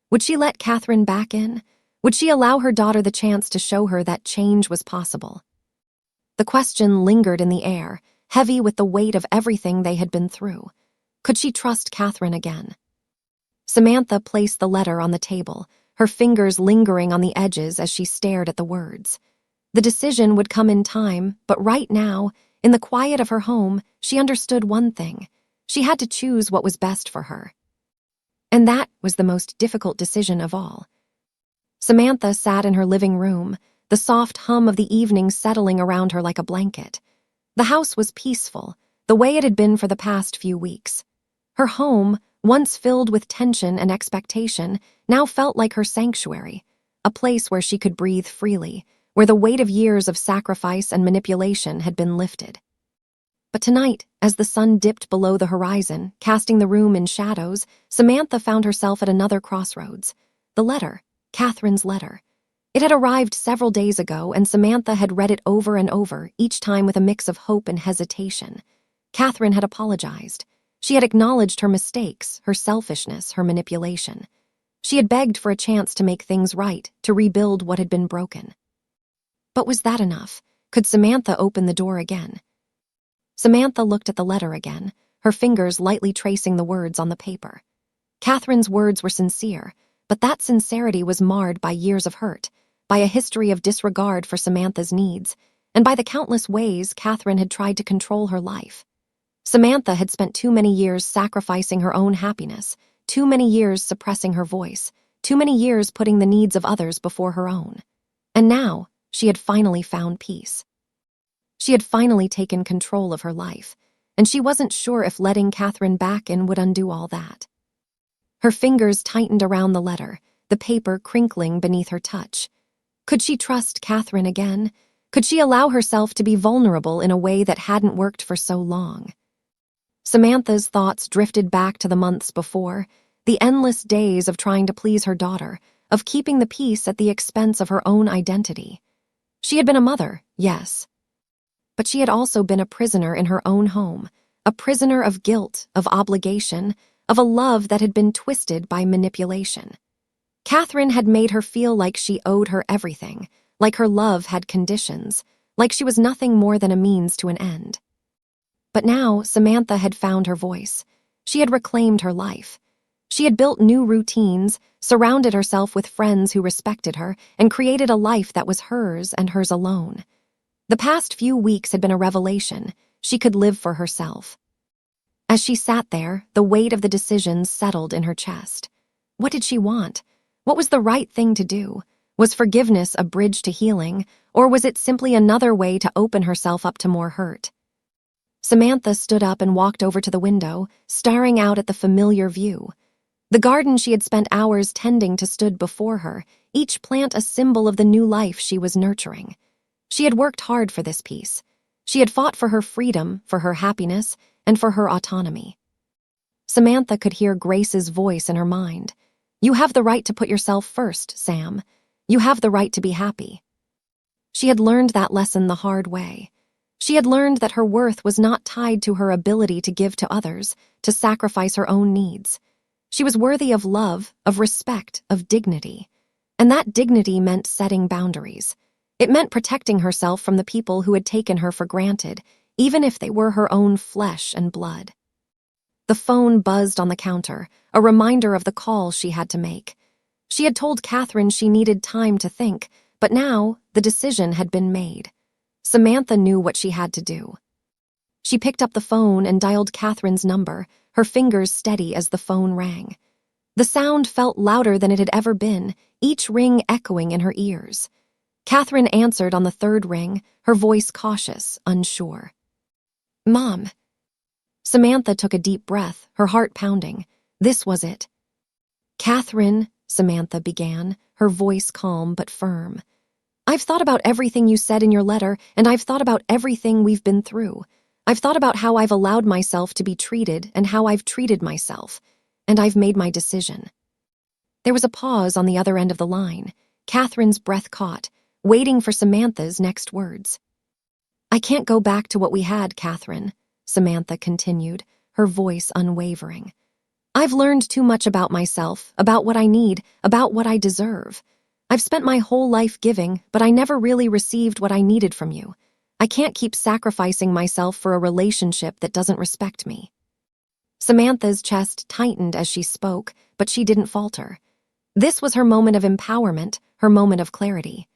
Would she let Catherine back in? Would she allow her daughter the chance to show her that change was possible? The question lingered in the air, heavy with the weight of everything they had been through. Could she trust Catherine again? Samantha placed the letter on the table, her fingers lingering on the edges as she stared at the words. The decision would come in time, but right now, in the quiet of her home, she understood one thing. She had to choose what was best for her. And that was the most difficult decision of all. Samantha sat in her living room, the soft hum of the evening settling around her like a blanket. The house was peaceful, the way it had been for the past few weeks. Her home, once filled with tension and expectation, now felt like her sanctuary, a place where she could breathe freely, where the weight of years of sacrifice and manipulation had been lifted. But tonight, as the sun dipped below the horizon, casting the room in shadows, Samantha found herself at another crossroads. The letter, Catherine's letter. It had arrived several days ago, and Samantha had read it over and over, each time with a mix of hope and hesitation. Catherine had apologized. She had acknowledged her mistakes, her selfishness, her manipulation. She had begged for a chance to make things right, to rebuild what had been broken. But was that enough? Could Samantha open the door again? Samantha looked at the letter again, her fingers lightly tracing the words on the paper. Catherine's words were sincere, but that sincerity was marred by years of hurt, by a history of disregard for Samantha's needs, and by the countless ways Catherine had tried to control her life. Samantha had spent too many years sacrificing her own happiness, too many years suppressing her voice, too many years putting the needs of others before her own. And now, she had finally found peace. She had finally taken control of her life, and she wasn't sure if letting Catherine back in would undo all that. Her fingers tightened around the letter, the paper crinkling beneath her touch. Could she trust Catherine again? Could she allow herself to be vulnerable in a way that hadn't worked for so long? Samantha's thoughts drifted back to the months before, the endless days of trying to please her daughter, of keeping the peace at the expense of her own identity. She had been a mother, yes, but she had also been a prisoner in her own home, a prisoner of guilt, of obligation, of a love that had been twisted by manipulation. Catherine had made her feel like she owed her everything, like her love had conditions, like she was nothing more than a means to an end. But now Samantha had found her voice. She had reclaimed her life. She had built new routines, surrounded herself with friends who respected her, and created a life that was hers and hers alone. The past few weeks had been a revelation. She could live for herself. As she sat there, the weight of the decisions settled in her chest. What did she want? What was the right thing to do? Was forgiveness a bridge to healing, or was it simply another way to open herself up to more hurt? Samantha stood up and walked over to the window, staring out at the familiar view. The garden she had spent hours tending to stood before her, each plant a symbol of the new life she was nurturing. She had worked hard for this peace. She had fought for her freedom, for her happiness, and for her autonomy. Samantha could hear Grace's voice in her mind. You have the right to put yourself first, Sam. You have the right to be happy. She had learned that lesson the hard way. She had learned that her worth was not tied to her ability to give to others, to sacrifice her own needs. She was worthy of love, of respect, of dignity. And that dignity meant setting boundaries. It meant protecting herself from the people who had taken her for granted, even if they were her own flesh and blood. The phone buzzed on the counter, a reminder of the call she had to make. She had told Catherine she needed time to think, but now the decision had been made. Samantha knew what she had to do. She picked up the phone and dialed Catherine's number, her fingers steady as the phone rang. The sound felt louder than it had ever been, each ring echoing in her ears. Catherine answered on the third ring, her voice cautious, unsure. Mom, Samantha took a deep breath, her heart pounding. This was it. "Catherine," Samantha began, her voice calm but firm. "I've thought about everything you said in your letter, and I've thought about everything we've been through. I've thought about how I've allowed myself to be treated and how I've treated myself, and I've made my decision." There was a pause on the other end of the line. Catherine's breath caught, waiting for Samantha's next words. "I can't go back to what we had, Catherine," Samantha continued, her voice unwavering. "I've learned too much about myself, about what I need, about what I deserve. I've spent my whole life giving, but I never really received what I needed from you. I can't keep sacrificing myself for a relationship that doesn't respect me." Samantha's chest tightened as she spoke, but she didn't falter. This was her moment of empowerment, her moment of clarity.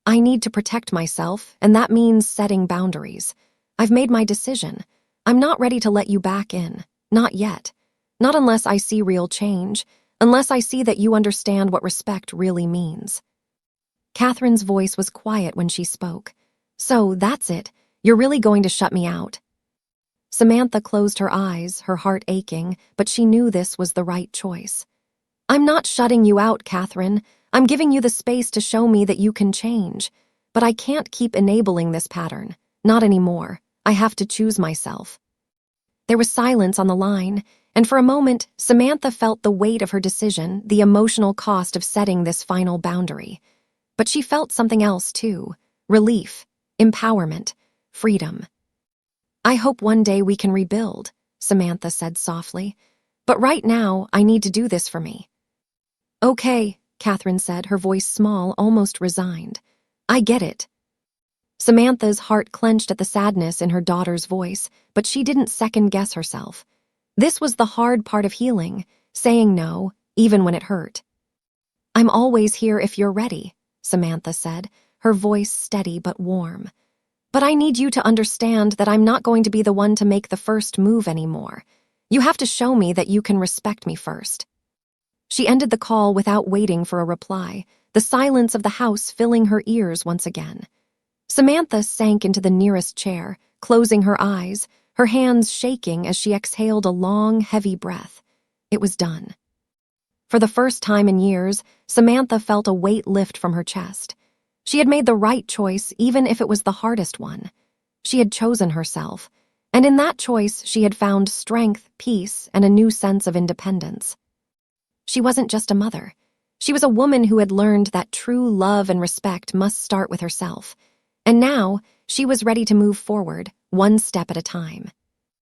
"I need to protect myself, and that means setting boundaries. I've made my decision. I'm not ready to let you back in. Not yet. Not unless I see real change, unless I see that you understand what respect really means." Catherine's voice was quiet when she spoke. "So, that's it. You're really going to shut me out." Samantha closed her eyes, her heart aching, but she knew this was the right choice. "I'm not shutting you out, Catherine. I'm giving you the space to show me that you can change. But I can't keep enabling this pattern. Not anymore. I have to choose myself." There was silence on the line, and for a moment, Samantha felt the weight of her decision, the emotional cost of setting this final boundary. But she felt something else, too. Relief, empowerment, freedom. "I hope one day we can rebuild," Samantha said softly. "But right now, I need to do this for me." "Okay," Catherine said, her voice small, almost resigned. "I get it." Samantha's heart clenched at the sadness in her daughter's voice, but she didn't second-guess herself. This was the hard part of healing, saying no, even when it hurt. "I'm always here if you're ready," Samantha said, her voice steady but warm. "But I need you to understand that I'm not going to be the one to make the first move anymore. You have to show me that you can respect me first." She ended the call without waiting for a reply, the silence of the house filling her ears once again. Samantha sank into the nearest chair, closing her eyes, her hands shaking as she exhaled a long, heavy breath. It was done. For the first time in years, Samantha felt a weight lift from her chest. She had made the right choice, even if it was the hardest one. She had chosen herself, and in that choice she had found strength, peace, and a new sense of independence. She wasn't just a mother. She was a woman who had learned that true love and respect must start with herself. And now, she was ready to move forward, one step at a time.